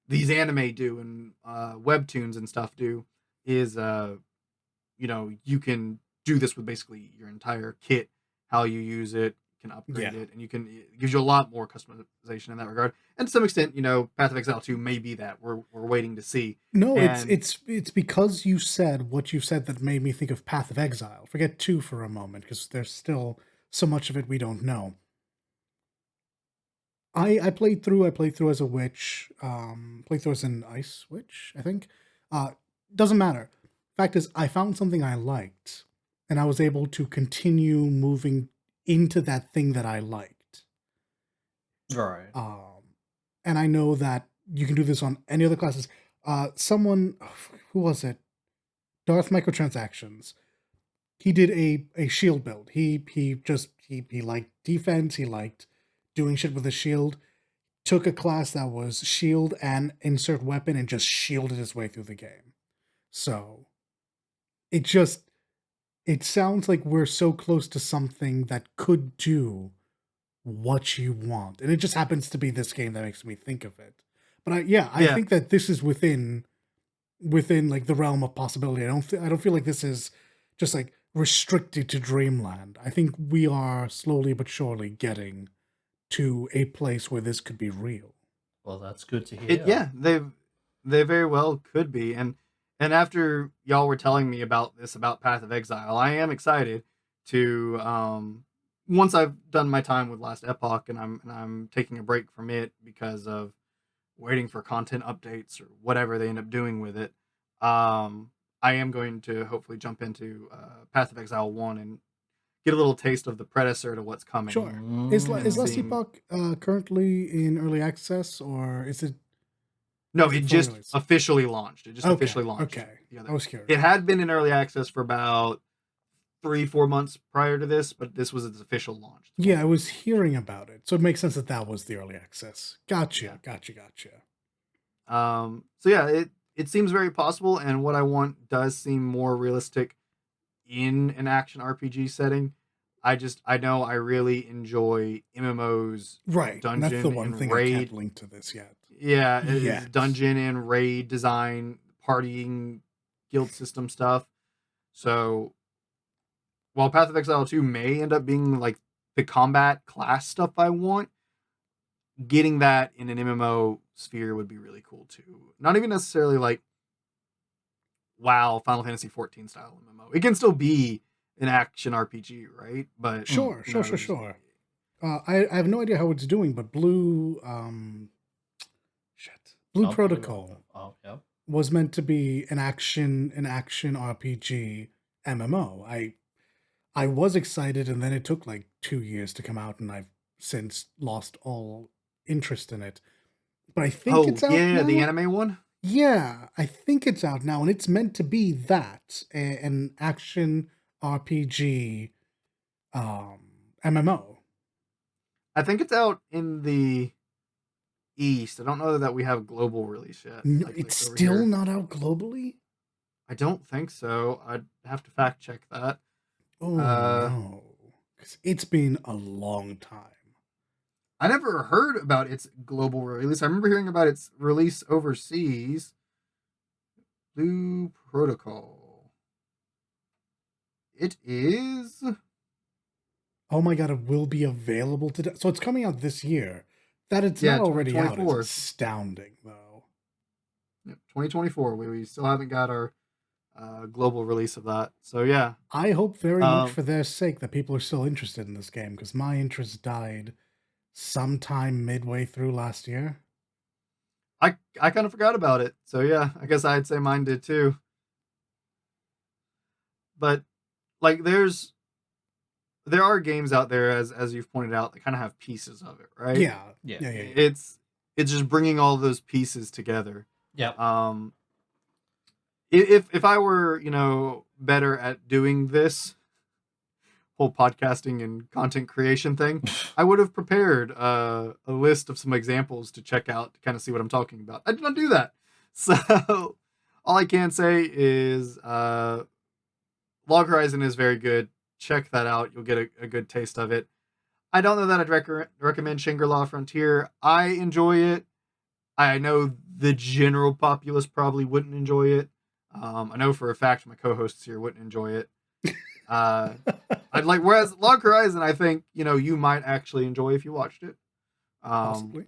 these anime do and webtoons and stuff do, is you can do this with basically your entire kit, how you use it, can upgrade it, and it gives you a lot more customization in that regard. And to some extent, Path of Exile 2 may be that. We're waiting to see. No, And it's because you said what you said that made me think of Path of Exile. Forget 2 for a moment, because there's still so much of it we don't know. I played through as a witch, played through as an ice witch, I think. Doesn't matter. Fact is, I found something I liked, and I was able to continue moving into that thing that I liked. Right. And I know that you can do this on any other classes. Someone, who was it? Darth Microtransactions. He did a shield build. He liked defense. He liked doing shit with a shield. Took a class that was shield and insert weapon and just shielded his way through the game. So it sounds like we're so close to something that could do what you want, and it just happens to be this game that makes me think of it. But I think that this is within like the realm of possibility. I don't feel like this is just like restricted to Dreamland. I think we are slowly but surely getting to a place where this could be real. Well, that's good to hear. They very well could be. And after y'all were telling me about Path of Exile, I am excited to once I've done my time with Last Epoch, and I'm taking a break from it because of waiting for content updates or whatever they end up doing with it. I am going to hopefully jump into Path of Exile 1 and get a little taste of the predecessor to what's coming. Sure. Is Last Epoch currently in early access, or is it? No, it just officially launched. It just officially launched. Okay. I was curious. It had been in early access for about 3-4 months prior to this, but this was its official launch. Yeah, I was hearing about it, so it makes sense that was the early access. Gotcha. So yeah, it seems very possible, and what I want does seem more realistic in an action RPG setting. I know I really enjoy MMOs, right? Dungeon, that's the one and thing raid. I can't link to this yet. Yeah, it's dungeon and raid design, partying, guild system stuff. So while Path of Exile 2 may end up being like the combat class stuff I want, getting that in an MMO sphere would be really cool too. Not even necessarily like WoW, Final Fantasy 14 style MMO. It can still be an action RPG, right? But sure. I have no idea how it's doing, but Blue Protocol was meant to be an action RPG MMO. I was excited, and then it took like 2 years to come out, and I've since lost all interest in it. But I think it's out now. The anime one? Yeah, I think it's out now, and it's meant to be that, an action RPG MMO. I think it's out in the East. I don't know that we have global release yet. No, it's still not out globally? I don't think so. I'd have to fact check that. Oh Uh, no. 'Cause it's been a long time. I never heard about its global release. I remember hearing about its release overseas. Blue Protocol. It is. Oh my god, it will be available today. So it's coming out this year. That it's Yeah, not already out is 2024. astounding, though. Yep, 2024. We still haven't got our global release of that. So yeah. I hope very much Um, for their sake that people are still interested in this game, because my interest died sometime midway through last year. I kind of forgot about it. So yeah, I guess I'd say mine did too. But like, there are games out there, as you've pointed out, that kind of have pieces of it, right? Yeah. Yeah. Yeah. It's just bringing all those pieces together. Yep. If I were better at doing this whole podcasting and content creation thing, I would have prepared a list of some examples to check out to kind of see what I'm talking about. I did not do that. So all I can say is Log Horizon is very good. Check that out. You'll get a good taste of it. I don't know that I'd recommend Shangri-La Frontier. I enjoy it. I know the general populace probably wouldn't enjoy it. I know for a fact my co-hosts here wouldn't enjoy it. I'd like, whereas Log Horizon, I think you might actually enjoy if you watched it. Possibly.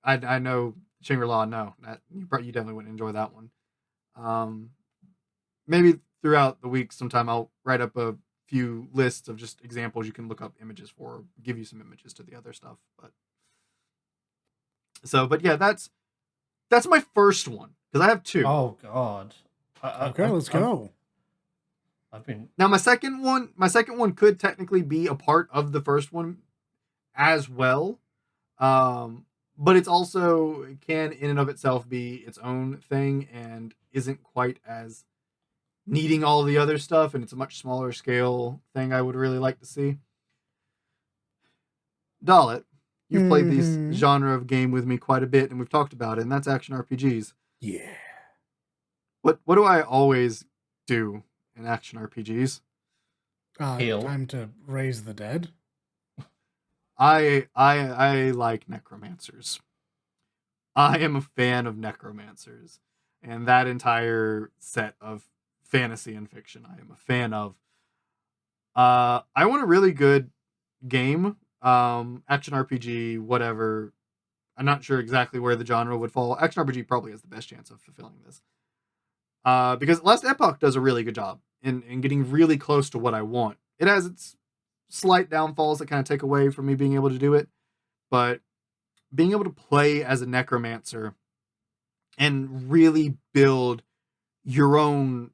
I know Shangri-La. No, that you definitely wouldn't enjoy that one. Maybe throughout the week, sometime I'll write up a few lists of just examples you can look up images for, give you some images to the other stuff. But yeah, that's my first one because I have two. Oh God. Okay, let's go. I've been. Now my second one could technically be a part of the first one as well. But it's also, it can in and of itself be its own thing and isn't quite as needing all the other stuff, and it's a much smaller scale thing I would really like to see. Dalit, you've played this Mhm. genre of game with me quite a bit, and we've talked about it, and that's action RPGs. Yeah. What do I always do in action RPGs? Heal. Time to raise the dead. I like necromancers. I am a fan of necromancers, and that entire set of fantasy and fiction I am a fan of. I want a really good game, action RPG, whatever. I'm not sure exactly where the genre would fall. Action RPG probably has the best chance of fulfilling this. Because Last Epoch does a really good job in getting really close to what I want. It has its slight downfalls that kind of take away from me being able to do it, but being able to play as a necromancer and really build your own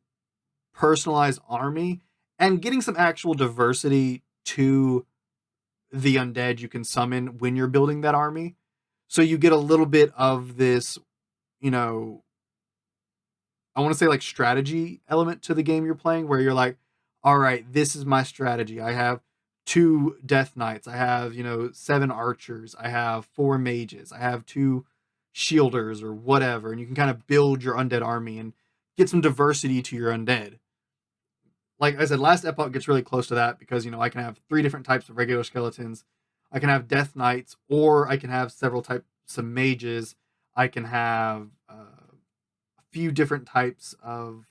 personalized army and getting some actual diversity to the undead you can summon when you're building that army. So you get a little bit of this, you know, I want to say like strategy element to the game you're playing where you're like, all right, this is my strategy. I have 2 death knights. I have, 7 archers. I have 4 mages. I have 2 shielders or whatever. And you can kind of build your undead army and get some diversity to your undead. Like I said, Last Epoch gets really close to that because, I can have 3 different types of regular skeletons. I can have death knights, or I can have several types of mages. I can have a few different types of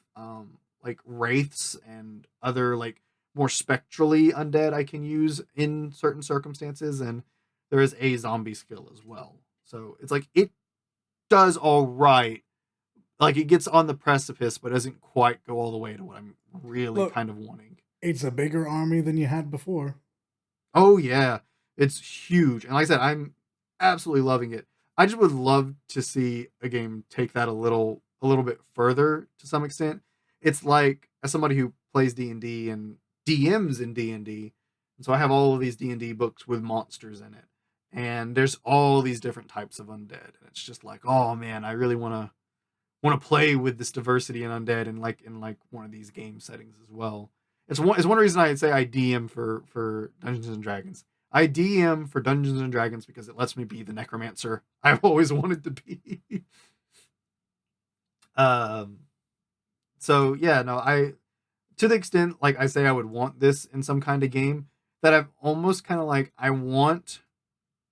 like wraiths and other like more spectrally undead I can use in certain circumstances, and there is a zombie skill as well. So it's like it does all right. Like it gets on the precipice, but doesn't quite go all the way to what I'm really Look, kind of wanting. it's a bigger army than you had before. Oh yeah, it's huge, and like I said, I'm absolutely loving it. I just would love to see a game take that a little bit further to some extent. It's like, as somebody who plays D&D and DMs in D&D, and so I have all of these D&D books with monsters in it, and there's all these different types of undead, and it's just like, oh man, I really want to play with this diversity in undead and like in like one of these game settings as well. It's one reason I'd say I DM for Dungeons and Dragons. I DM for Dungeons and Dragons because it lets me be the necromancer I've always wanted to be. um, So yeah, no, I to the extent like I say I would want this in some kind of game that I've almost kind of like I want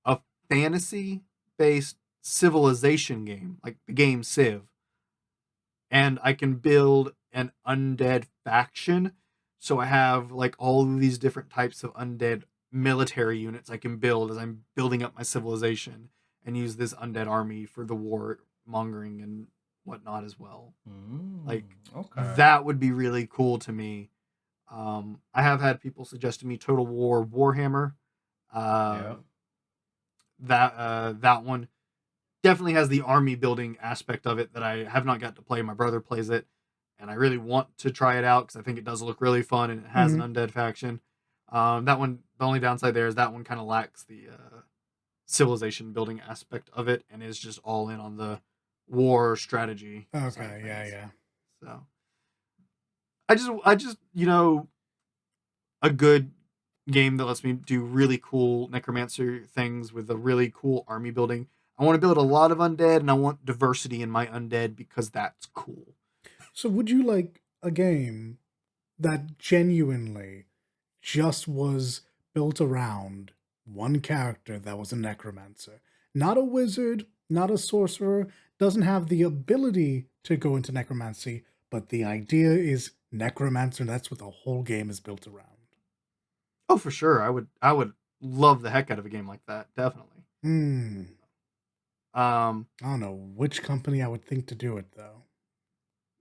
a fantasy based civilization game, like the game Civ, and I can build an undead faction. So I have like all of these different types of undead military units I can build as I'm building up my civilization and use this undead army for the war mongering and whatnot as well. Like Okay. that would be really cool to me. I have had people suggest to me Total War Warhammer. Uh, Yeah. that one definitely has the army building aspect of it that I have not got to play. My brother plays it, and I really want to try it out because I think it does look really fun and it has an undead faction. That one, the only downside there is that one kind of lacks the civilization building aspect of it and is just all in on the war strategy side of Okay, yeah, things. yeah. So I just a good game that lets me do really cool necromancer things with a really cool army building. I want to build a lot of undead and I want diversity in my undead because that's cool. So would you like a game that genuinely just was built around one character that was a necromancer? Not a wizard, not a sorcerer, doesn't have the ability to go into necromancy, but the idea is necromancer, and that's what the whole game is built around. Oh, for sure. I would love the heck out of a game like that. Definitely. Hmm. Um, I don't know which company I would think to do it, though.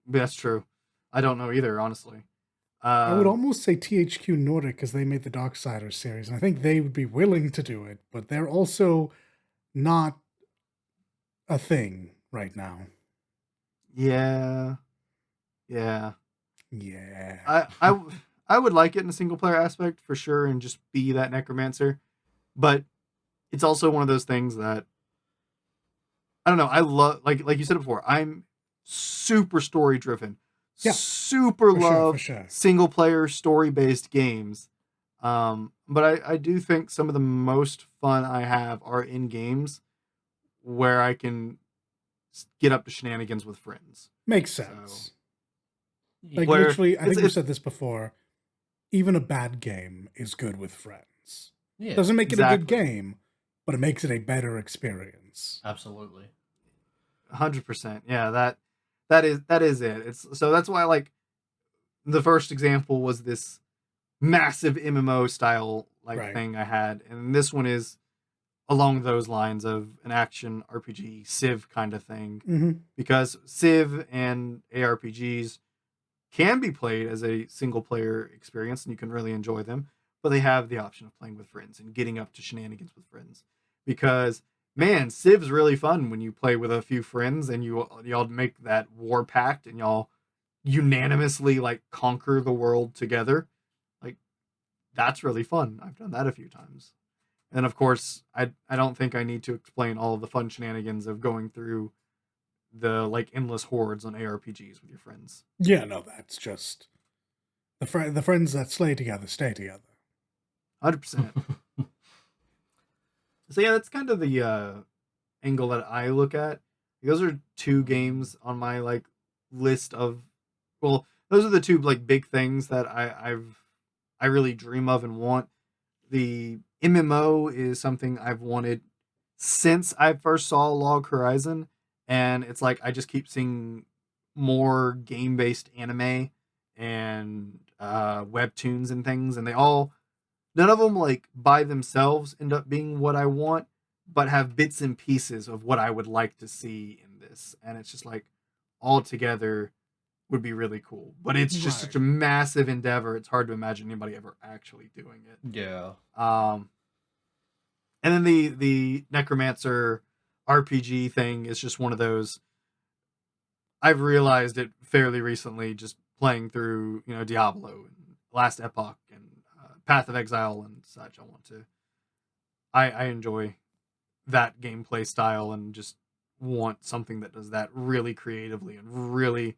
that's true. I don't know either, honestly. I would Uh, almost say THQ Nordic because they made the Darksiders series, and I think they would be willing to do it, but they're also not a thing right now. yeah, yeah. Yeah. I would like it in a single player aspect for sure, and just be that necromancer. But it's also one of those things that I don't know. I love like you said before. I'm super story driven. Yeah, Super for sure, for love sure. single player story based games. But I do think some of the most fun I have are in games where I can get up to shenanigans with friends. Makes So sense. Like, Yeah. where literally, I think we've it's said this before. Even a bad game is good with friends. Yeah. Doesn't make it a good exactly game, but it makes it a better experience. Absolutely. 100%. Yeah, that is it. It's so that's why like the first example was this massive MMO style like Right. thing I had, and this one is along those lines of an action RPG Civ kind of thing, Mm-hmm. because Civ and ARPGs can be played as a single player experience and you can really enjoy them, but they have the option of playing with friends and getting up to shenanigans with friends. Because man, Civ's really fun when you play with a few friends and y'all make that war pact and y'all unanimously like conquer the world together. Like that's really fun. I've done that a few times. And of course, I don't think I need to explain all of the fun shenanigans of going through the like endless hordes on ARPGs with your friends. Yeah, no, that's just the friends that slay together stay together. 100%. So yeah, that's kind of the angle that I look at. Those are two games on my like list of well, those are the two like big things that I really dream of and want. The MMO is something I've wanted since I first saw Log Horizon, and it's like I just keep seeing more game based anime and webtoons and things, and they all none of them like by themselves end up being what I want, but have bits and pieces of what I would like to see in this, and it's just like all together would be really cool. But it's just Right. such a massive endeavor. It's hard to imagine anybody ever actually doing it. Yeah. Um, and then the necromancer RPG thing is just one of those. I've realized it fairly recently, just playing through Diablo and Last Epoch and Path of Exile and such. I enjoy that gameplay style and just want something that does that really creatively and really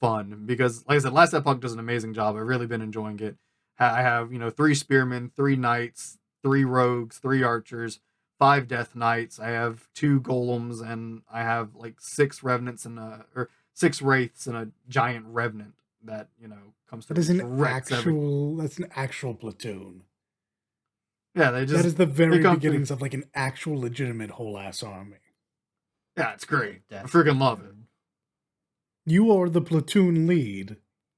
fun because like I said, Last Epoch does an amazing job. I've really been enjoying it. I have 3 spearmen, 3 knights, 3 rogues, 3 archers, 5 death knights. I have 2 golems and I have like 6 revenants and or 6 wraiths and a giant revenant that comes through. That is and an wrecks everything. that's an actual platoon. Yeah, they just That is the they very come through. beginnings of like an actual legitimate whole ass army. Yeah, it's great. I Death freaking love it. platoon. You are the platoon lead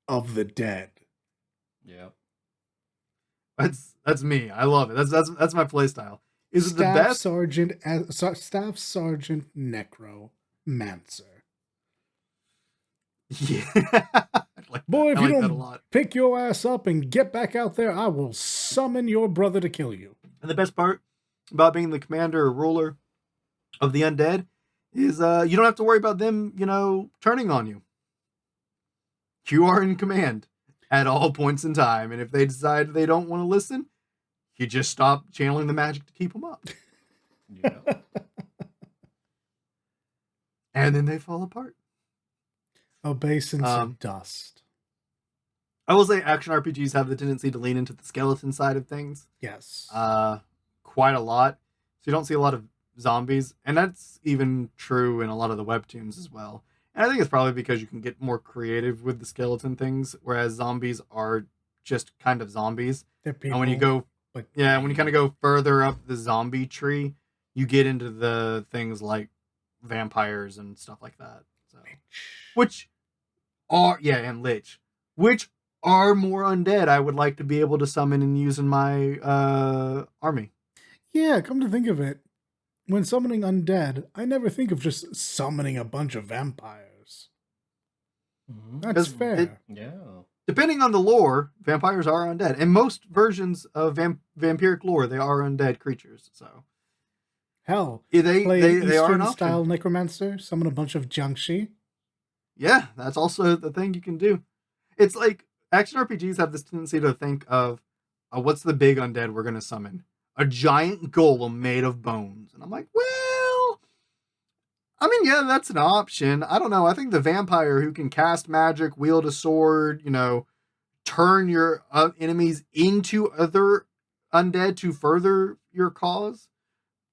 of the dead. Yep. That's me. I love it. That's my play style. Is it the Staff best? Staff Sergeant Necromancer. Yeah. I like Boy, if I you like that a don't lot. pick your ass up and get back out there, I will summon your brother to kill you. And the best part about being the commander or ruler of the undead is you don't have to worry about them, turning on you. You are in command at all points in time, and if they decide they don't want to listen, you just stop channeling the magic to keep them up. Yeah. And then they fall apart. Obeisance of dust. I will say action RPGs have the tendency to lean into the skeleton side of things. Yes. Quite a lot. So you don't see a lot of zombies, and that's even true in a lot of the webtoons as well. And I think it's probably because you can get more creative with the skeleton things, whereas zombies are just kind of zombies. They're people. And when you go, when you kind of go further up the zombie tree, you get into the things like vampires and stuff like that. So, which are more undead. I would like to be able to summon and use in my army. Yeah, come to think of it, when summoning undead, I never think of just summoning a bunch of vampires. That's fair. Yeah. Depending on the lore, vampires are undead. In most versions of vampiric lore, they are undead creatures. So, hell, they are an option. Style necromancer, summon a bunch of Jiangshi. Yeah, that's also the thing you can do. It's like action RPGs have this tendency to think of what's the big undead we're going to summon? A giant golem made of bones. And I'm like, well, I mean, yeah, that's an option. I don't know. I think the vampire who can cast magic, wield a sword, turn your enemies into other undead to further your cause,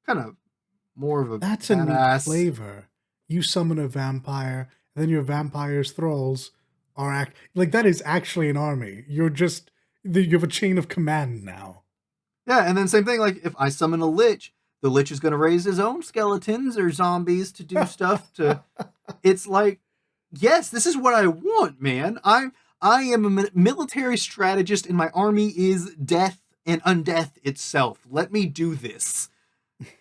kind of more of a That's badass. a neat flavor. You summon a vampire, and then your vampire's thralls are that is actually an army. You have a chain of command now. Yeah, and then same thing, like if I summon a lich, the lich is going to raise his own skeletons or zombies to do stuff to... It's like, yes, this is what I want, man. I am a military strategist and my army is death and undeath itself. Let me do this.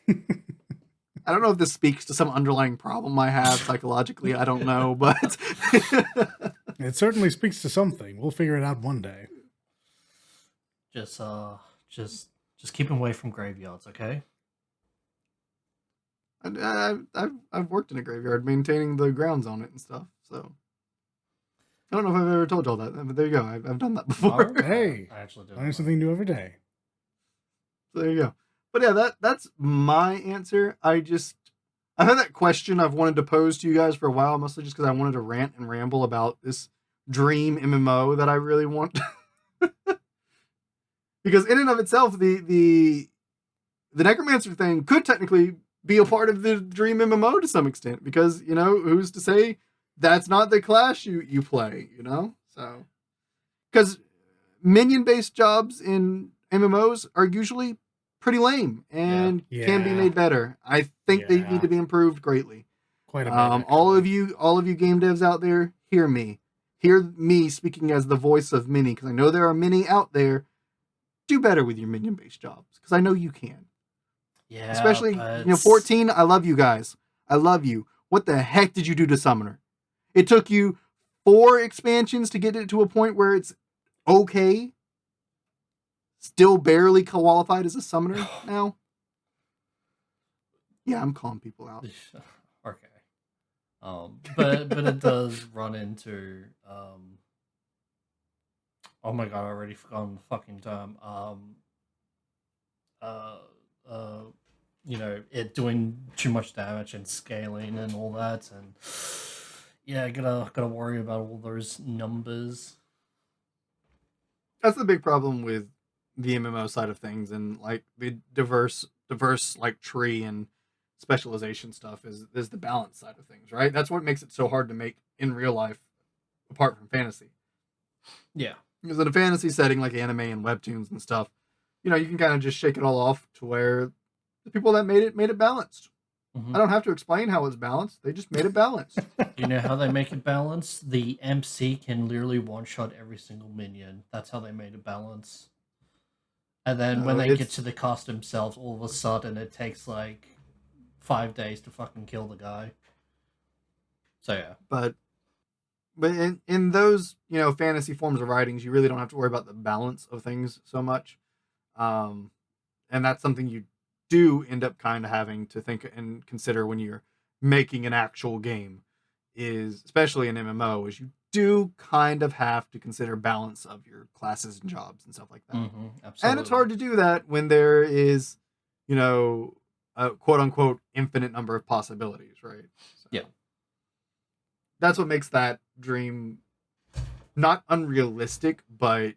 I don't know if this speaks to some underlying problem I have psychologically. I don't know, but... It certainly speaks to something. We'll figure it out one day. Just keep away from graveyards, okay? I've worked in a graveyard, maintaining the grounds on it and stuff. So I don't know if I've ever told y'all that, but there you go. I've done that before. Hey, I actually do. Learn something new every day. So there you go. But yeah, that's my answer. I've had that question I've wanted to pose to you guys for a while, mostly just because I wanted to rant and ramble about this dream MMO that I really want. Because in and of itself, the necromancer thing could technically be a part of the dream MMO to some extent, because who's to say that's not the class you play, so because minion based jobs in MMOs are usually pretty lame and can be made better. I think they need to be improved greatly. Quite a bit. All of you game devs out there, hear me speaking as the voice of many, because I know there are many out there. Do better with your minion based jobs, because I know you can. Yeah, especially 14. I love you guys. I love you. What the heck did you do to Summoner? It took you 4 expansions to get it to a point where it's okay. Still barely qualified as a summoner now. Yeah, I'm calling people out. Okay. But it does run into oh my god, I already forgotten the fucking term. It doing too much damage and scaling and all that, and yeah, gotta worry about all those numbers. That's the big problem with the MMO side of things, and like the diverse like tree and specialization stuff is the balance side of things, right? That's what makes it so hard to make in real life, apart from fantasy. Yeah. Because in a fantasy setting like anime and webtoons and stuff, you can kind of just shake it all off to where the people that made it balanced. I don't have to explain how it's balanced. They just made it balanced. You know how they make it balanced? The MC can literally one-shot every single minion. That's how they made it balanced. And then when they get to the cast themselves, all of a sudden it takes like 5 days to fucking kill the guy. So yeah. But in those, fantasy forms of writings, you really don't have to worry about the balance of things so much. And that's something you do end up kind of having to think and consider when you're making an actual game, is especially in MMO, is you do kind of have to consider balance of your classes and jobs and stuff like that. Absolutely. And it's hard to do that when there is, a quote unquote infinite number of possibilities, right? So yeah. That's what makes that dream not unrealistic, but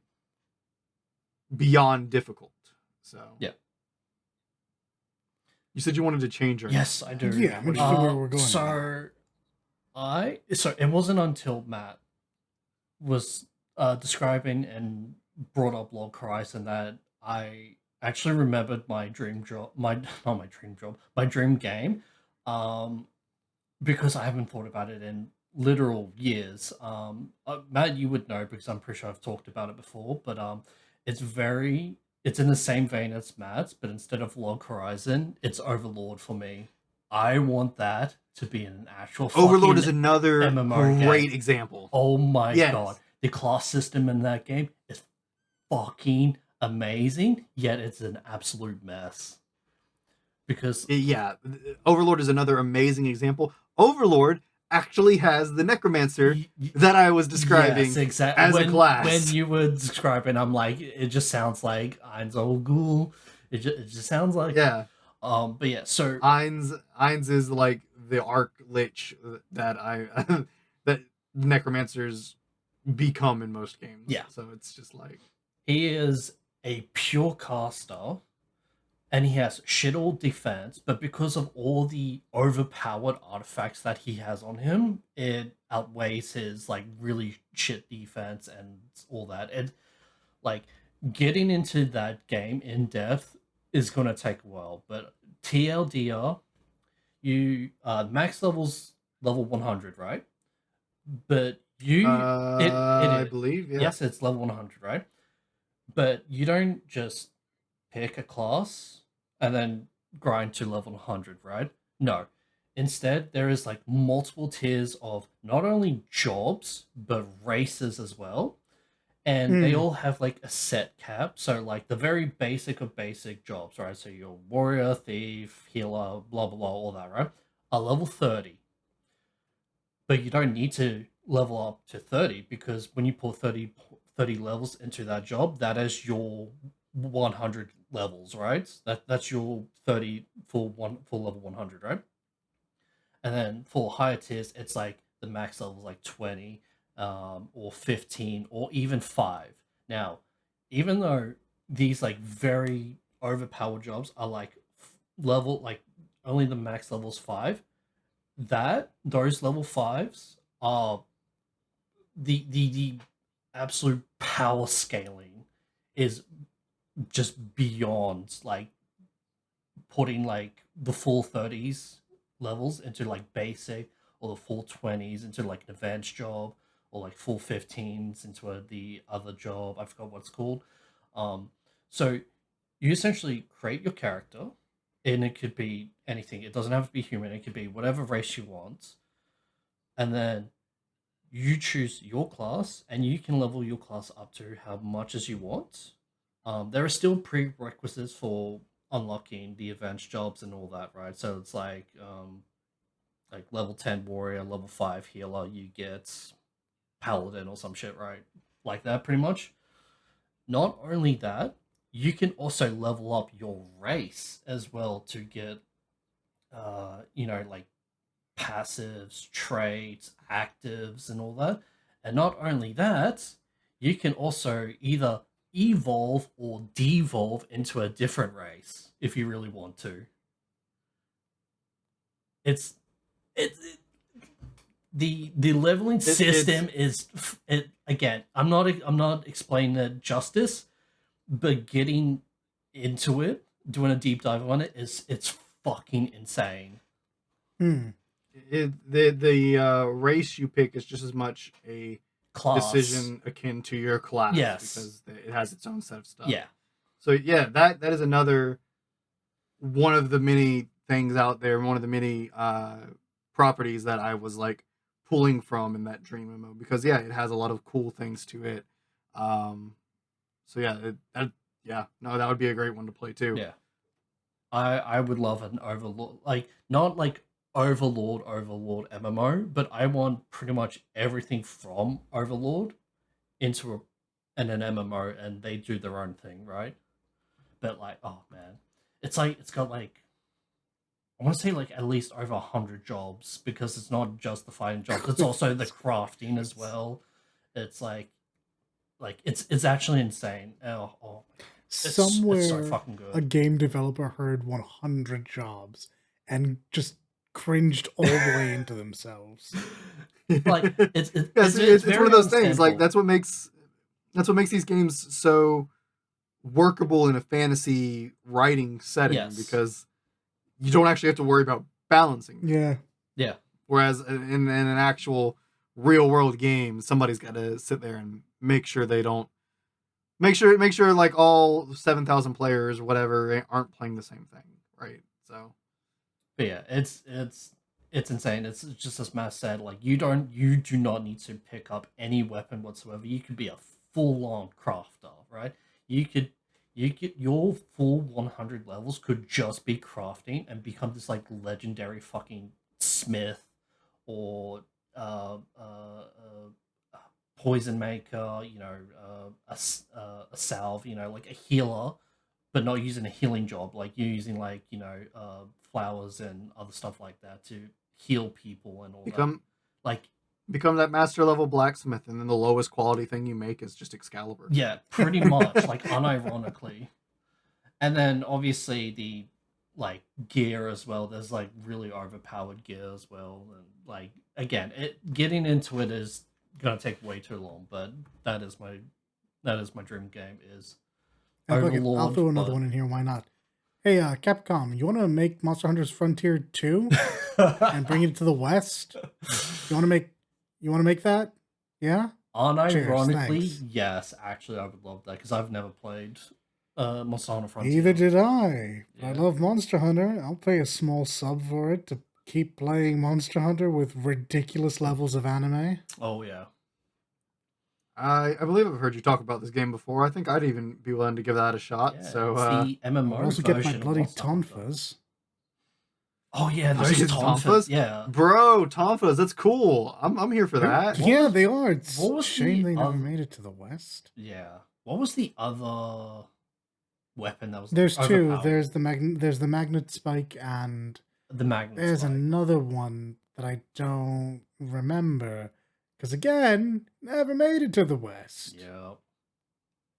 beyond difficult. So yeah. You said you wanted to change your Yes, I do. Yeah, I'm interested where we're going. So it wasn't until Matt was describing and brought up Log Horizon that I actually remembered my dream job, my dream game, because I haven't thought about it in literal years. Matt, you would know because I'm pretty sure I've talked about it before, but it's in the same vein as Matt's, but instead of Log Horizon, it's Overlord for me. I want that to be an actual Overlord is another MMO great game. example. Oh my god. The class system in that game is fucking amazing, yet it's an absolute mess. Because Overlord is another amazing example. Overlord actually has the necromancer that I was describing as a class. When you were describing, I'm like, it just sounds like Eins Ghoul. It just sounds like but yeah, so Eins is like the arc lich that that necromancers become in most games. Yeah. So it's just like he is a pure caster. And he has shit all defense, but because of all the overpowered artifacts that he has on him, it outweighs his like really shit defense and all that. And like getting into that game in depth is gonna take a while. But TLDR, you max levels level 100, right? But I believe, yes, it's level 100, right? But you don't just pick a class and then grind to level 100, right? No. Instead, there is like multiple tiers of not only jobs, but races as well. And they all have like a set cap. So like the very basic of basic jobs, right? So your warrior, thief, healer, blah, blah, blah, all that, right? Are level 30. But you don't need to level up to 30 because when you put 30 levels into that job, that is your 100 levels, right? That's your 30 for level 100, right? And then for higher tiers, it's like the max level is like 20, or 15, or even 5. Now, even though these like very overpowered jobs are like level like only the max level's 5, those level 5s are the absolute power scaling is just beyond like putting like the full 30s levels into like basic, or the full 20s into like an advanced job, or like full 15s into the other job. I forgot what it's called. So you essentially create your character, and it could be anything. It doesn't have to be human. It could be whatever race you want. And then you choose your class, and you can level your class up to how much as you want. There are still prerequisites for unlocking the advanced jobs and all that, right? So it's like level 10 warrior, level 5 healer, you get paladin or some shit, right? Like that, pretty much. Not only that, you can also level up your race as well to get, like passives, traits, actives, and all that. And not only that, you can also either evolve or devolve into a different race if you really want to. it's the leveling system is again. I'm not explaining it justice, but getting into it, doing a deep dive on it it's fucking insane. The race you pick is just as much a Class. decision akin to your class, Yes. because it has its own set of stuff. Yeah. So yeah, that is another one of the many things out there, one of the many properties that I was like pulling from in that Dream MMO, because yeah, it has a lot of cool things to it. So yeah, that would be a great one to play too. Yeah. I would love an Overlord, like not like Overlord MMO, but I want pretty much everything from Overlord into an MMO, and they do their own thing, right? But like, oh man, it's got like, I want to say like at least over 100 jobs, because it's not just the fighting jobs; it's also the crafting as well. It's like it's actually insane. Oh Somewhere it's so fucking good. a game developer heard 100 jobs and just cringed all the way into themselves. Like it's one of those things. Like that's what makes these games so workable in a fantasy writing setting, Yes. because you don't actually have to worry about balancing. Yeah. Whereas in an actual real world game, somebody's got to sit there and make sure they don't make sure like all 7,000 players or whatever aren't playing the same thing, right? So, but yeah, it's insane. It's just as Matt said, like you do not need to pick up any weapon whatsoever. You could be a full on crafter, right? You could your full 100 levels could just be crafting and become this like legendary fucking smith or poison maker, a salve, like a healer, but not using a healing job. Like you're using like flowers and other stuff like that to heal people and all that. Like become that master level blacksmith, and then the lowest quality thing you make is just Excalibur. Yeah, pretty much, like unironically. And then obviously the like gear as well. There's like really overpowered gear as well, and like again, getting into it is gonna take way too long. But that is my dream game is Overlord. I'll throw another one in here. Why not? Hey, Capcom, you want to make Monster Hunter's Frontier 2 and bring it to the West? You want to make that? Yeah. Unironically, Cheers, yes. Actually, I would love that because I've never played Monster Hunter Frontier. Neither did I. Yeah. I love Monster Hunter. I'll pay a small sub for it to keep playing Monster Hunter with ridiculous levels of anime. Oh yeah. I believe I've heard you talk about this game before. I think I'd even be willing to give that a shot. Yeah, so it's the MMO I'll also version get my bloody of Monster Hunter. tonfas. Oh yeah, those tonfas. Yeah, bro, tonfas. That's cool. I'm here for that. Yeah, they are. It's what a was shame the they never other- made it to the West. Yeah. What was the other weapon that was? There's two. overpowered? There's the magnet spike, and The magnet. there's spike. another one that I don't remember. Because again, never made it to the West. Yeah.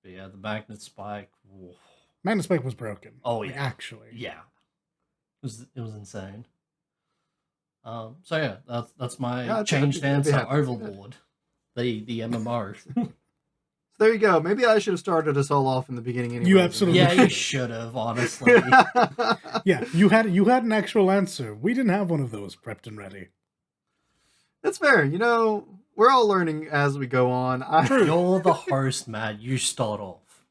But yeah, the magnet spike. Oof. Magnet spike was broken. Oh Like, yeah. actually. Yeah. It was insane. So yeah, that's my changed answer. Overlord, the MMO. So there you go. Maybe I should have started us all off in the beginning anyway. You absolutely Yeah, you should have, honestly. Yeah, you had an actual answer. We didn't have one of those prepped and ready. That's fair. We're all learning as we go on. You're the host, Matt. You start off.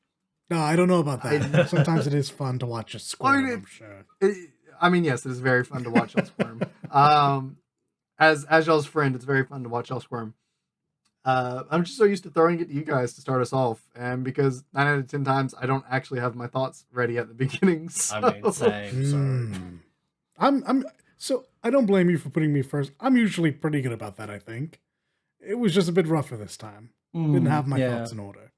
No, I don't know about that. Sometimes it is fun to watch a squirm, I'm sure. Yes, it is very fun to watch y'all squirm. As y'all's friend, it's very fun to watch y'all squirm. I'm just so used to throwing it to you guys to start us off, and because 9 out of 10 times I don't actually have my thoughts ready at the beginning. So. I mean, same. So I don't blame you for putting me first. I'm usually pretty good about that, I think. It was just a bit rougher this time. Didn't have my thoughts in order.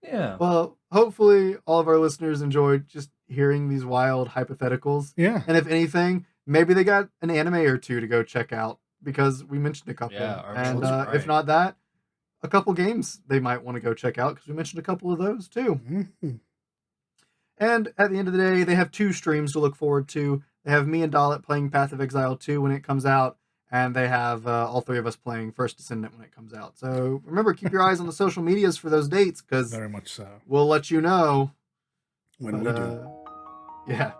Yeah. Well, hopefully all of our listeners enjoyed just hearing these wild hypotheticals. Yeah. And if anything, maybe they got an anime or two to go check out, because we mentioned a couple. Yeah, and if not that, a couple games they might want to go check out, because we mentioned a couple of those too. Mm-hmm. And at the end of the day, they have 2 streams to look forward to. They have me and Dalit playing Path of Exile 2 when it comes out, and they have all three of us playing First Descendant when it comes out. So remember, keep your eyes on the social medias for those dates, because Very much so. we'll let you know When we do. Yeah.